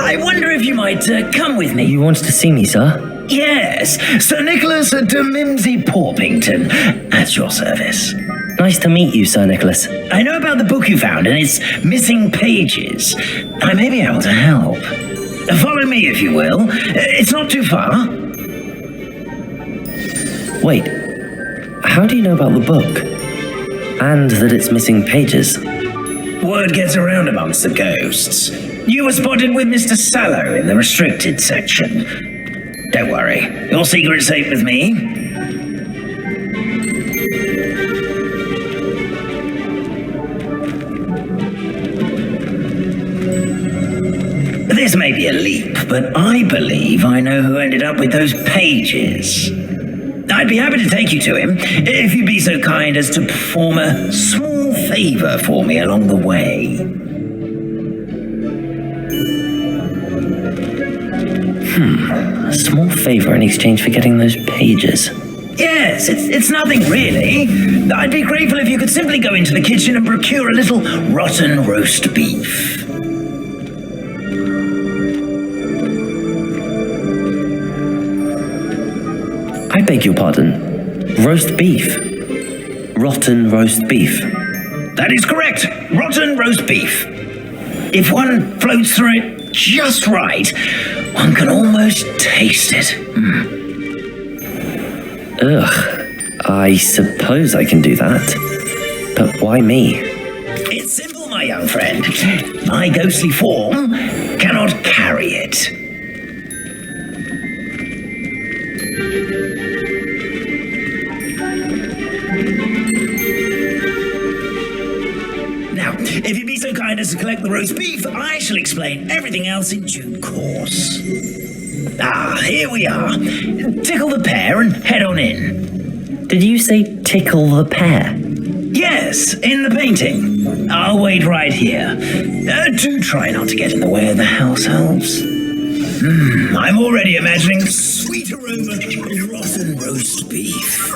I wonder if you might come with me. You wanted to see me, sir? Yes, Sir Nicholas de Mimsy Porpington, at your service. Nice to meet you, Sir Nicholas. I know about the book you found and its missing pages. I may be able to help. Follow me, if you will. It's not too far. Wait, how do you know about the book? And that it's missing pages? Word gets around amongst the ghosts. You were spotted with Mr. Sallow in the restricted section. Don't worry, your secret's safe with me. This may be a leap, but I believe I know who ended up with those pages. I'd be happy to take you to him, if you'd be so kind as to perform a small favor for me along the way. A small favor in exchange for getting those pages. Yes, it's nothing really. I'd be grateful if you could simply go into the kitchen and procure a little rotten roast beef. I beg your pardon. Roast beef. Rotten roast beef. That is correct. Rotten roast beef. If one floats through it just right, one can almost taste it. Ugh. I suppose I can do that. But why me? It's simple, my young friend. My ghostly form cannot carry it. Now, if you'd be so kind as to collect the roast beef, I shall explain everything else in due course. Ah, here we are. Tickle the pear and head on in. Did you say tickle the pear? Yes, in the painting. I'll wait right here. Do try not to get in the way of the house elves. I'm already imagining the sweet aroma of rotten roast beef.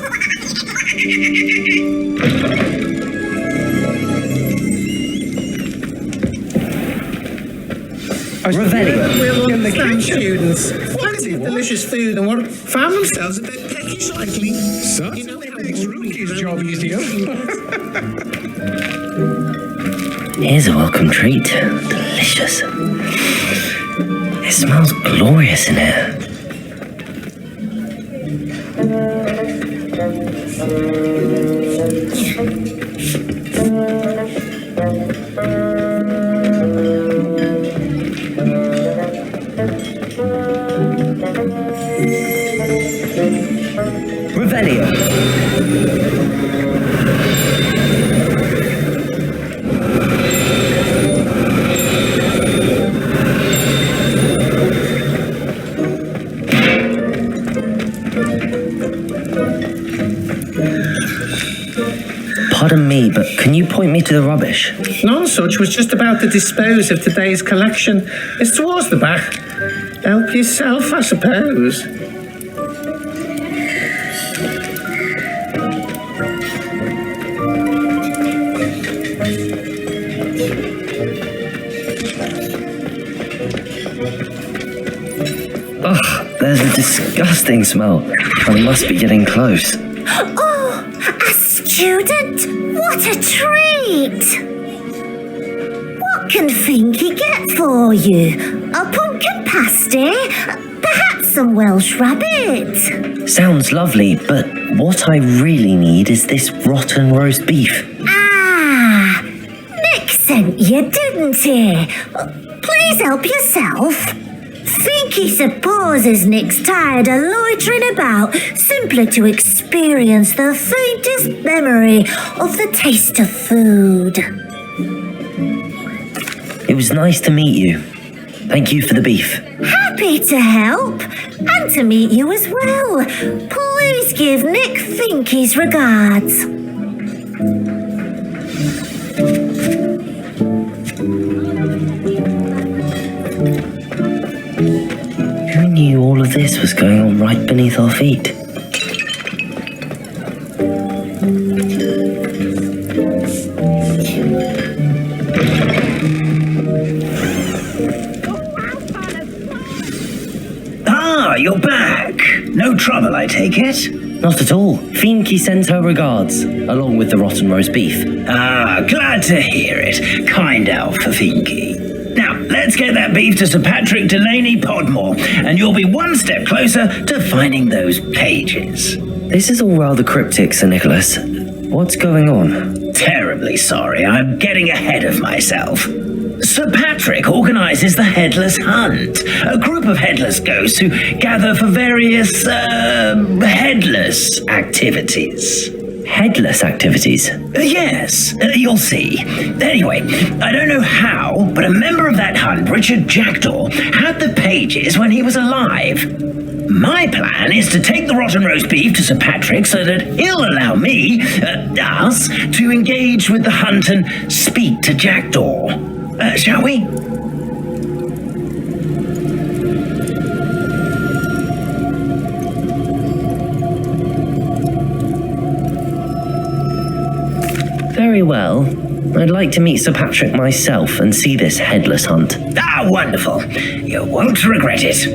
Revelio. We're the camp students. Plenty of delicious food and what found themselves a bit peckish lately. Such makes Rookie's job easier. Here's a welcome treat. Delicious. It smells glorious in here. Pardon me, but can you point me to the rubbish? None such was just about to dispose of today's collection. It's towards the back. Help yourself, I suppose. Ugh, there's a disgusting smell. I must be getting close. Oh, a student? What a treat! What can Finky get for you? A pumpkin pasty? Perhaps some Welsh rabbit? Sounds lovely, but what I really need is this rotten roast beef. Ah, Nick sent you, didn't he? Please help yourself. Finky supposes Nick's tired of loitering about simply to experience the faintest memory of the taste of food. It was nice to meet you. Thank you for the beef. Happy to help, and to meet you as well. Please give Nick Finky's regards. Who knew all of this was going on right beneath our feet? Ah, you're back. No trouble, I take it. Not at all. Fienke sends her regards, along with the rotten roast beef. Ah, glad to hear it. Kind elf for Fienke. Now, let's get that beef to Sir Patrick Delaney Podmore, and you'll be one step closer to finding those pages. This is all rather cryptic, Sir Nicholas. What's going on? Terribly sorry, I'm getting ahead of myself. Sir Patrick organises the Headless Hunt, a group of headless ghosts who gather for various, headless activities. Headless activities? Yes, you'll see. Anyway, I don't know how, but a member of that hunt, Richard Jackdaw, had the pages when he was alive. My plan is to take the rotten roast beef to Sir Patrick so that he'll allow me, us, to engage with the hunt and speak to Jackdaw. Shall we? Very well. I'd like to meet Sir Patrick myself and see this headless hunt. Ah, wonderful. You won't regret it.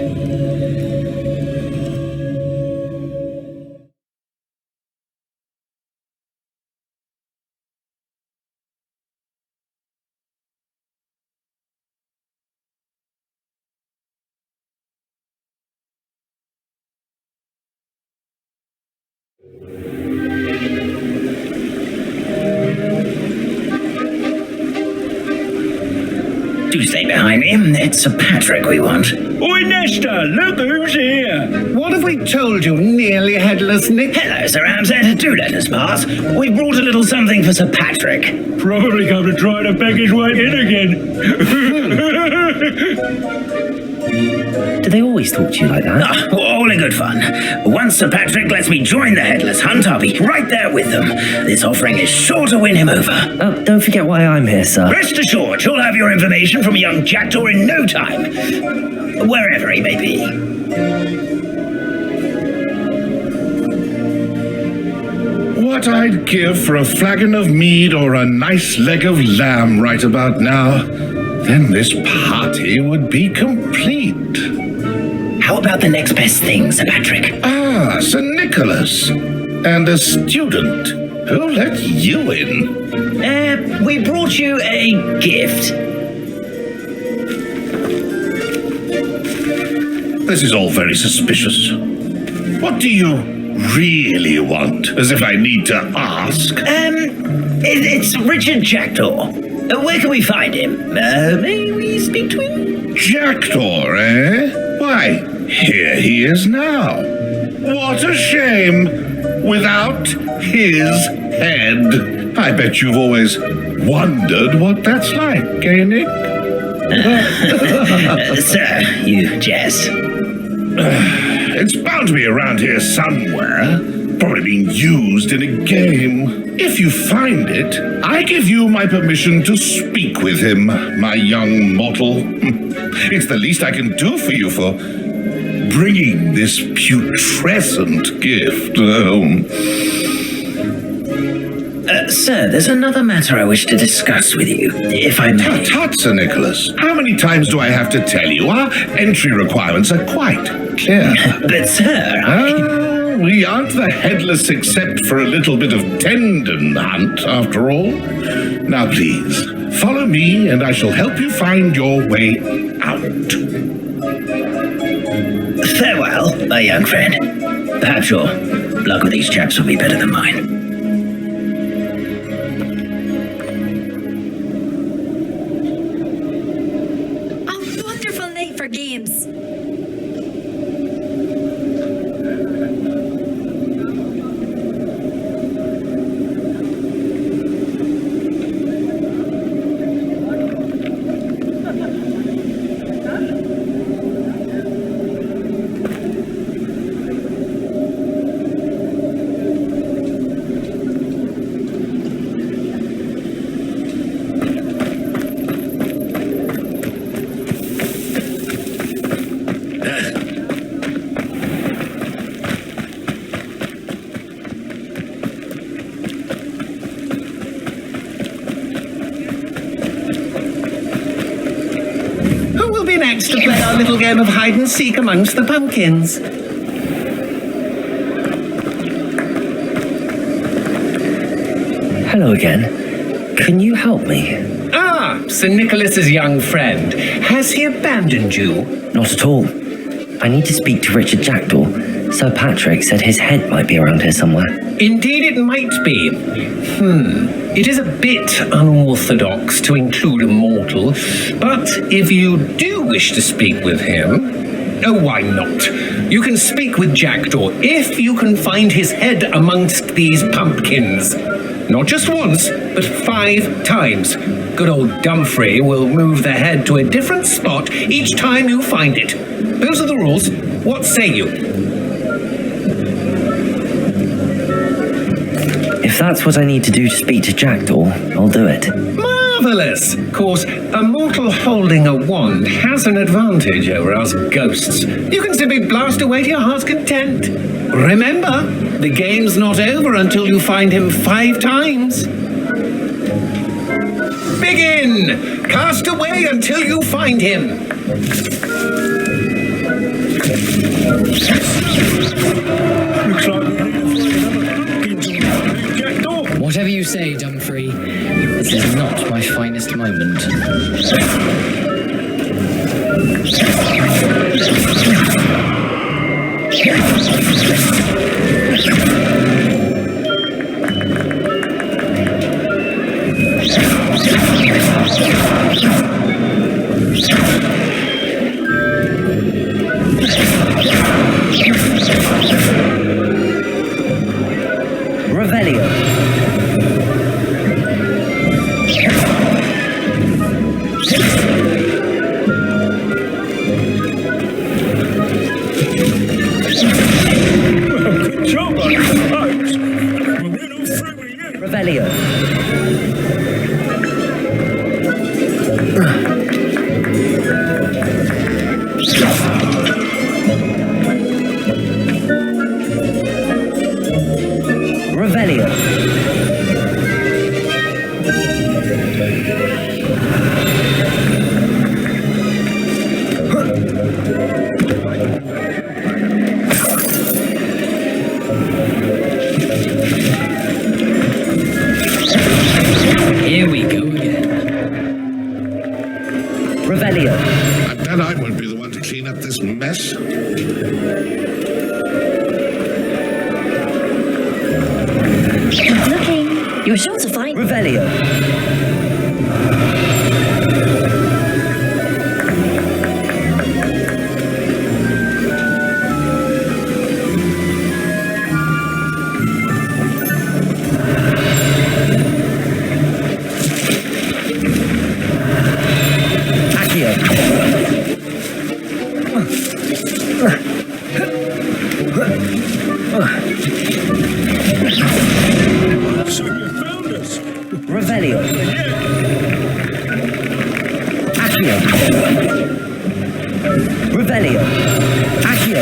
Do stay behind me. It's Sir Patrick we want. Oi, Nesta, look who's here. What have we told you, nearly headless Nick? Hello, Sir Ramsed. Do let us pass. We brought a little something for Sir Patrick. Probably come to try to beg his way in again. Do they always talk to you like that? Oh, all in good fun. Once Sir Patrick lets me join the Headless Hunt, I'll be right there with them. This offering is sure to win him over. Don't forget why I'm here, sir. Rest assured, you'll have your information from young Jackdaw in no time. Wherever he may be. What I'd give for a flagon of mead or a nice leg of lamb right about now. Then this party would be complete. How about the next best thing, Sir Patrick? Ah, Sir Nicholas. And a student. Who let you in? We brought you a gift. This is all very suspicious. What do you really want? As if I need to ask. It's Richard Jackdaw. Where can we find him? May we speak to him? Jackdaw, eh? Why, here he is now. What a shame. Without his head. I bet you've always wondered what that's like, eh, Nick? Sir, you jest. It's bound to be around here somewhere. Probably being used in a game. If you find it, I give you my permission to speak with him, my young mortal. It's the least I can do for you for bringing this putrescent gift home. Sir, there's another matter I wish to discuss with you, if I may. Tut, Sir Nicholas. How many times do I have to tell you? Our entry requirements are quite clear. But, sir, we aren't the headless except for a little bit of tendon hunt, after all. Now, please, follow me and I shall help you find your way out. Farewell, my young friend. Perhaps your luck with these chaps will be better than mine. A wonderful night for games. To play our little game of hide and seek amongst the pumpkins. Hello again. Can you help me? Ah, Sir Nicholas's young friend. Has he abandoned you? Not at all. I need to speak to Richard Jackdaw. Sir Patrick said his head might be around here somewhere. Indeed it might be. It is a bit unorthodox to include a mortal, but if you do wish to speak with him, oh, why not? You can speak with Jackdaw if you can find his head amongst these pumpkins. Not just once, but 5 times. Good old Dumfrey will move the head to a different spot each time you find it. Those are the rules. What say you? If that's what I need to do to speak to Jackdaw, I'll do it. Marvellous! Of course, a mortal holding a wand has an advantage over us ghosts. You can simply blast away to your heart's content. Remember, the game's not over until you find him 5 times. Begin! Cast away until you find him. Whatever you say, Dumfrey, this is not my finest moment. Revelio. Good job, Revelio. Revelio. Here we go again. Revelio. And then I won't be the one to clean up this mess. Keep looking. You're sure to find Revelio. Revelio. Accio. Revelio. Accio.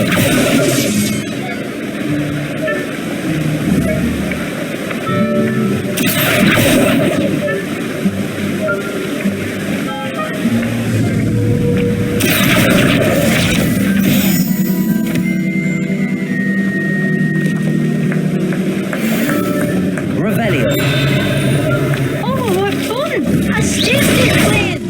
Revelio. Oh, what fun! A stiff playing!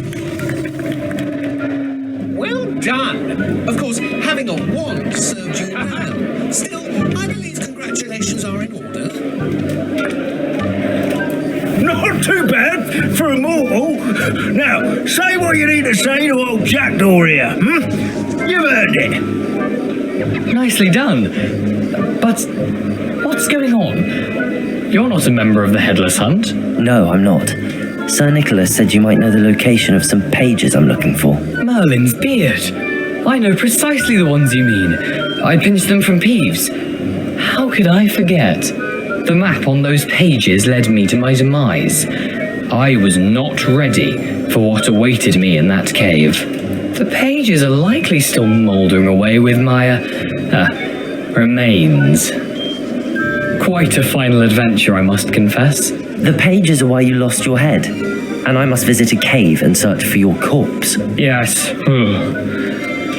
Well done! Of course, having a wand served you well. Still, I believe congratulations are in order. Not too bad for a mortal. Now, say what you need to say to old Jackdaw here, You've earned it. Nicely done. But what's going on? You're not a member of the Headless Hunt? No, I'm not. Sir Nicholas said you might know the location of some pages I'm looking for. Merlin's beard. I know precisely the ones you mean. I pinched them from Peeves. How could I forget? The map on those pages led me to my demise. I was not ready for what awaited me in that cave. The pages are likely still mouldering away with my, remains. Quite a final adventure, I must confess. The pages are why you lost your head, and I must visit a cave and search for your corpse. Yes.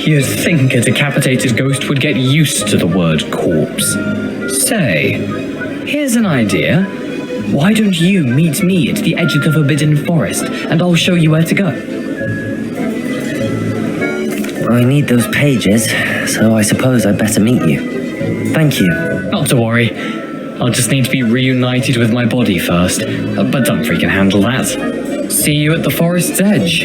You'd think a decapitated ghost would get used to the word corpse. Say, here's an idea. Why don't you meet me at the edge of the Forbidden Forest, and I'll show you where to go? I need those pages, so I suppose I'd better meet you. Thank you. Not to worry. I'll just need to be reunited with my body first, but Dumfries can handle that. See you at the forest's edge.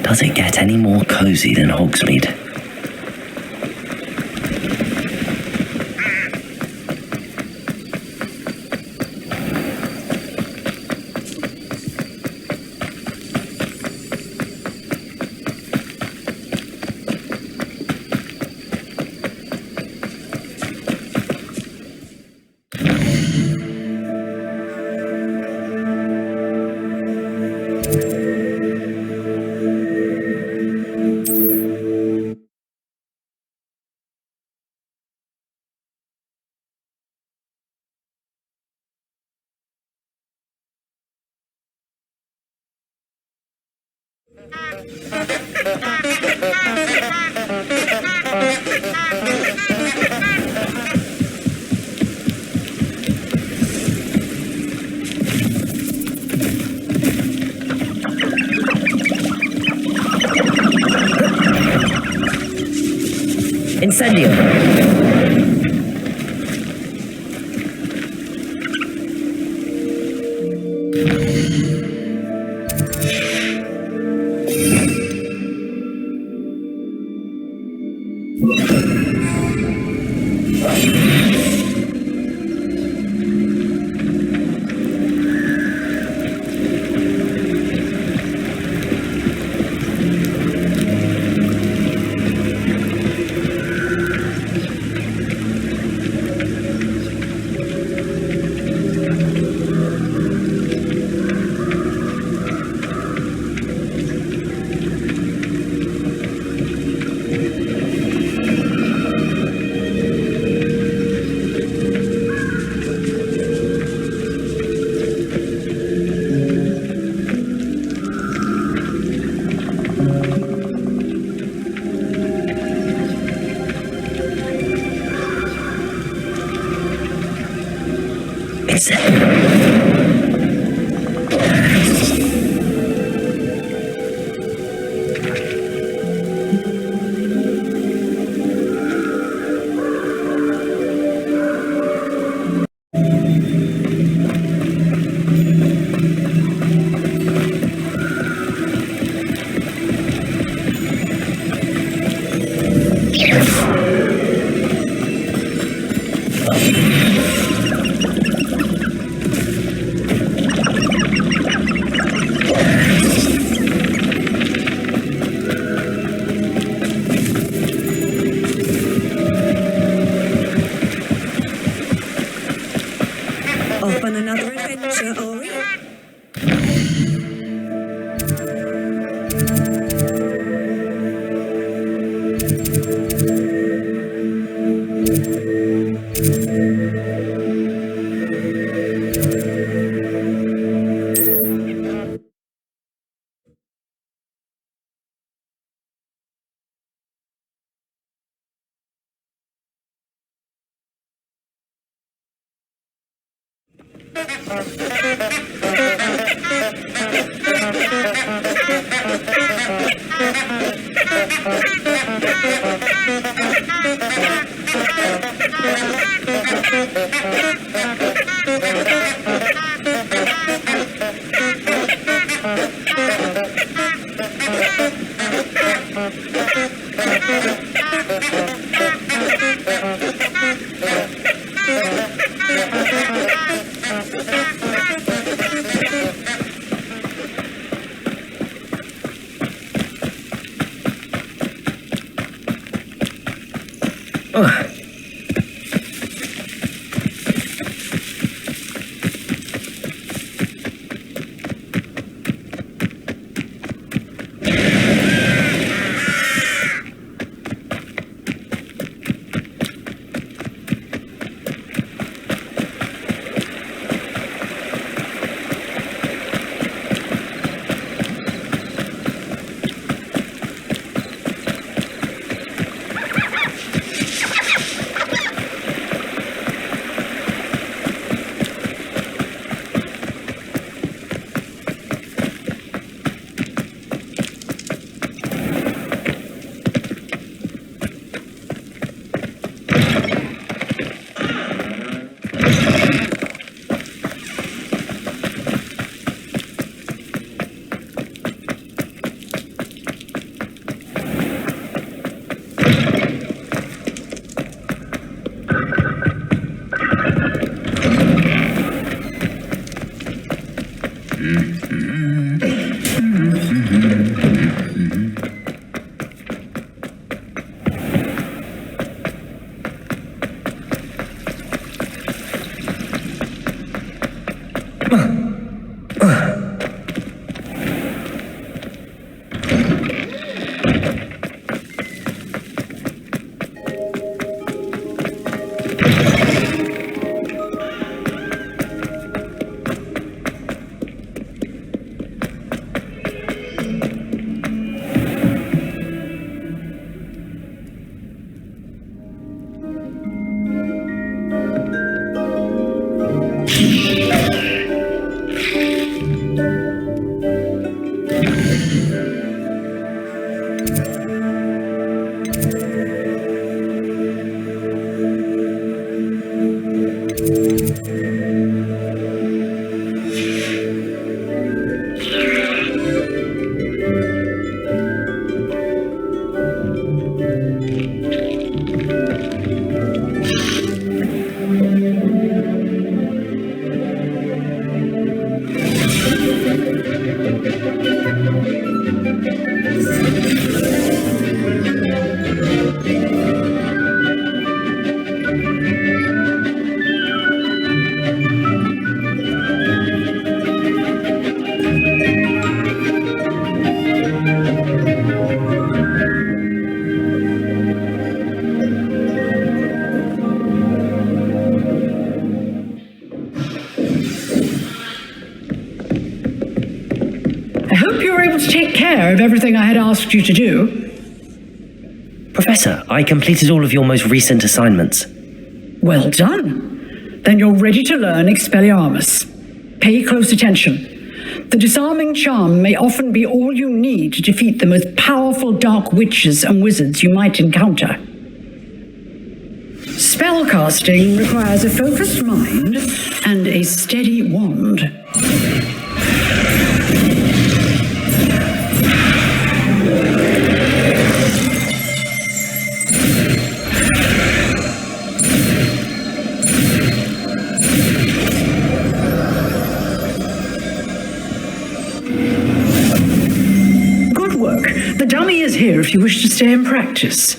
Does it get any more cozy than Hogsmeade? Incendio! Of everything I had asked you to do. Professor, I completed all of your most recent assignments. Well done. Then you're ready to learn Expelliarmus. Pay close attention. The disarming charm may often be all you need to defeat the most powerful dark witches and wizards you might encounter. Spellcasting requires a focused mind and a steady wand. The dummy is here if you wish to stay and practice.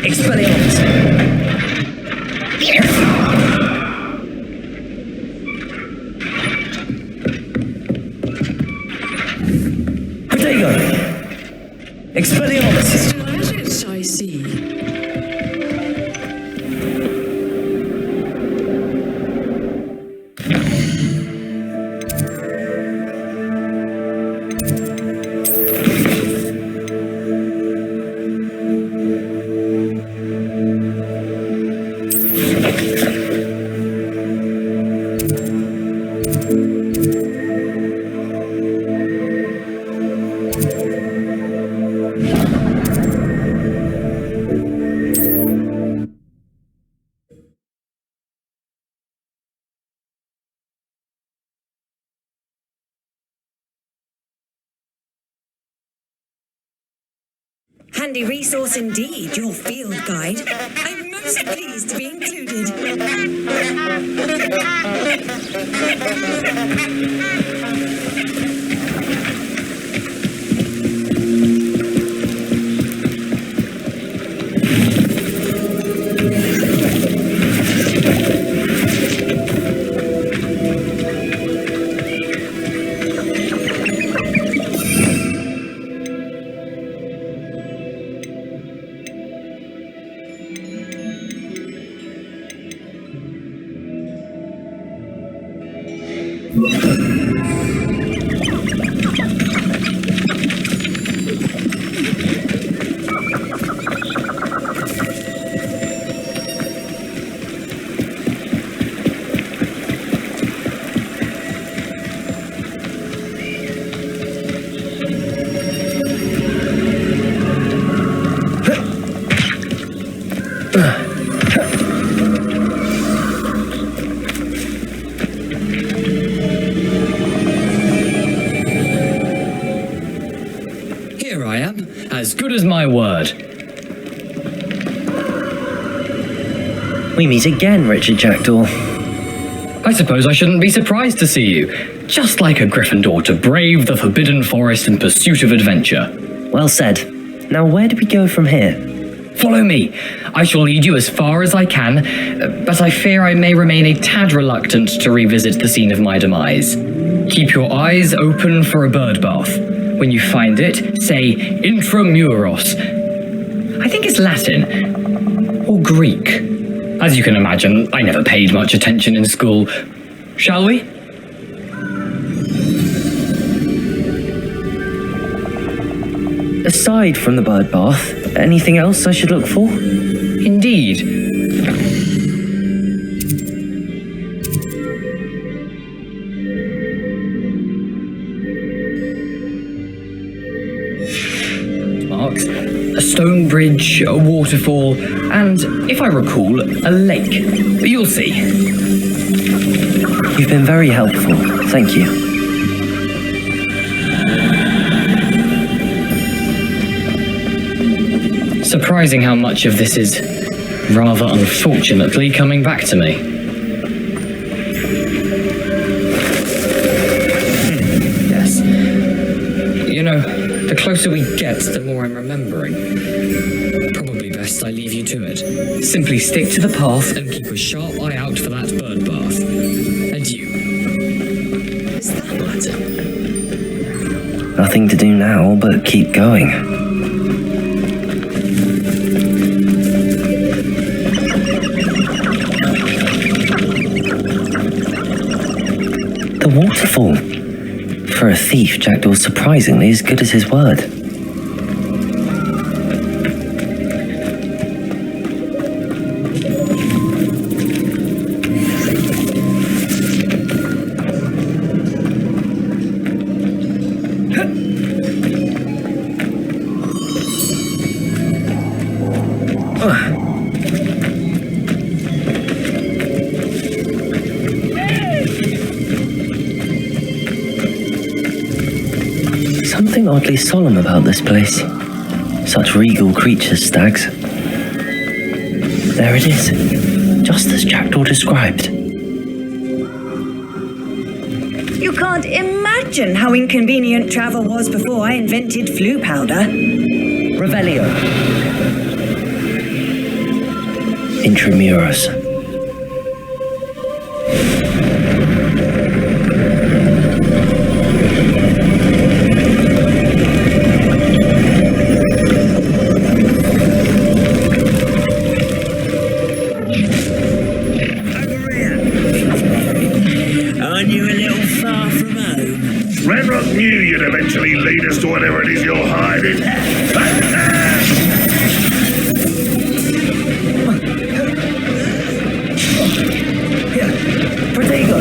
Expelliarmus! Protego! Expelliarmus! Still at it, I see. Handy resource indeed, your field guide. I'm most pleased to be included. Here I am, as good as my word. We meet again, Richard Jackdaw. I suppose I shouldn't be surprised to see you. Just like a Gryffindor to brave the Forbidden Forest in pursuit of adventure. Well said. Now where do we go from here? Follow me. I shall lead you as far as I can, but I fear I may remain a tad reluctant to revisit the scene of my demise. Keep your eyes open for a bird bath. When you find it, say intramuros. I think it's Latin. Or Greek. As you can imagine, I never paid much attention in school. Shall we? Aside from the bird bath, anything else I should look for? Indeed. Marks, a stone bridge, a waterfall, and, if I recall, a lake. You'll see. You've been very helpful. Thank you. Surprising how much of this is, rather unfortunately, coming back to me. Yes. You know, the closer we get, the more I'm remembering. Probably best I leave you to it. Simply stick to the path and keep a sharp eye out for that bird bath. And you. Is that Latin? Nothing to do now but keep going. The waterfall. For a thief, Jackdaw's surprisingly as good as his word. Something oddly solemn about this place. Such regal creatures, stags. There it is, just as Jackdaw described. You can't imagine how inconvenient travel was before I invented flu powder. Revelio. intramuros. Aren't you a little far from home? Ranrock knew you'd eventually lead us to whatever it is you're hiding. Protego!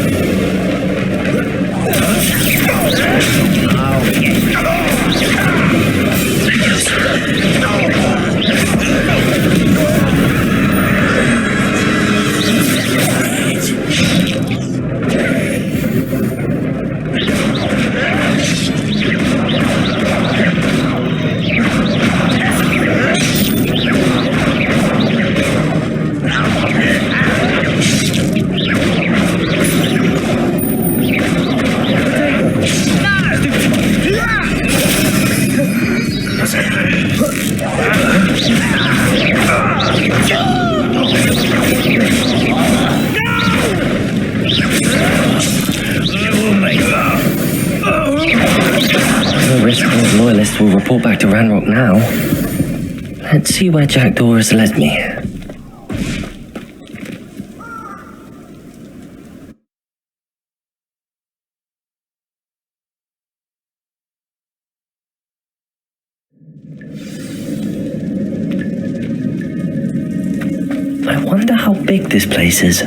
Oh, No risk those loyalists will report back to Ranrock now. Let's see where Jackdaw has led me. I wonder how big this place is.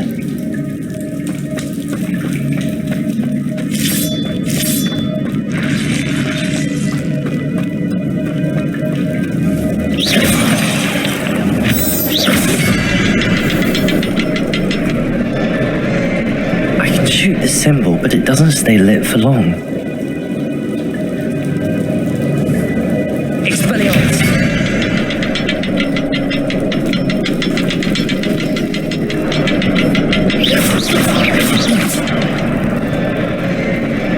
I can shoot the symbol, but it doesn't stay lit for long. Expelliarmus!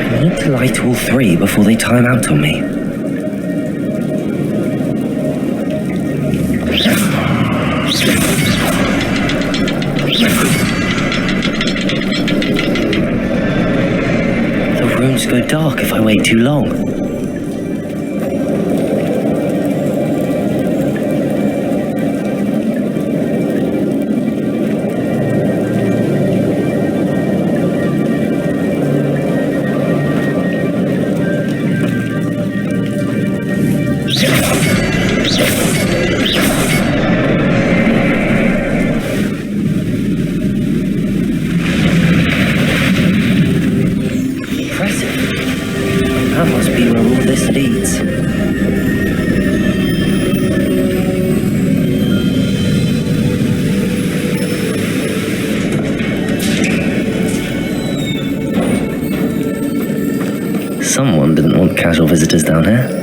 I need to light all three before they time out on me. The rooms go dark if I wait too long. That must be where all this leads. Someone didn't want casual visitors down here.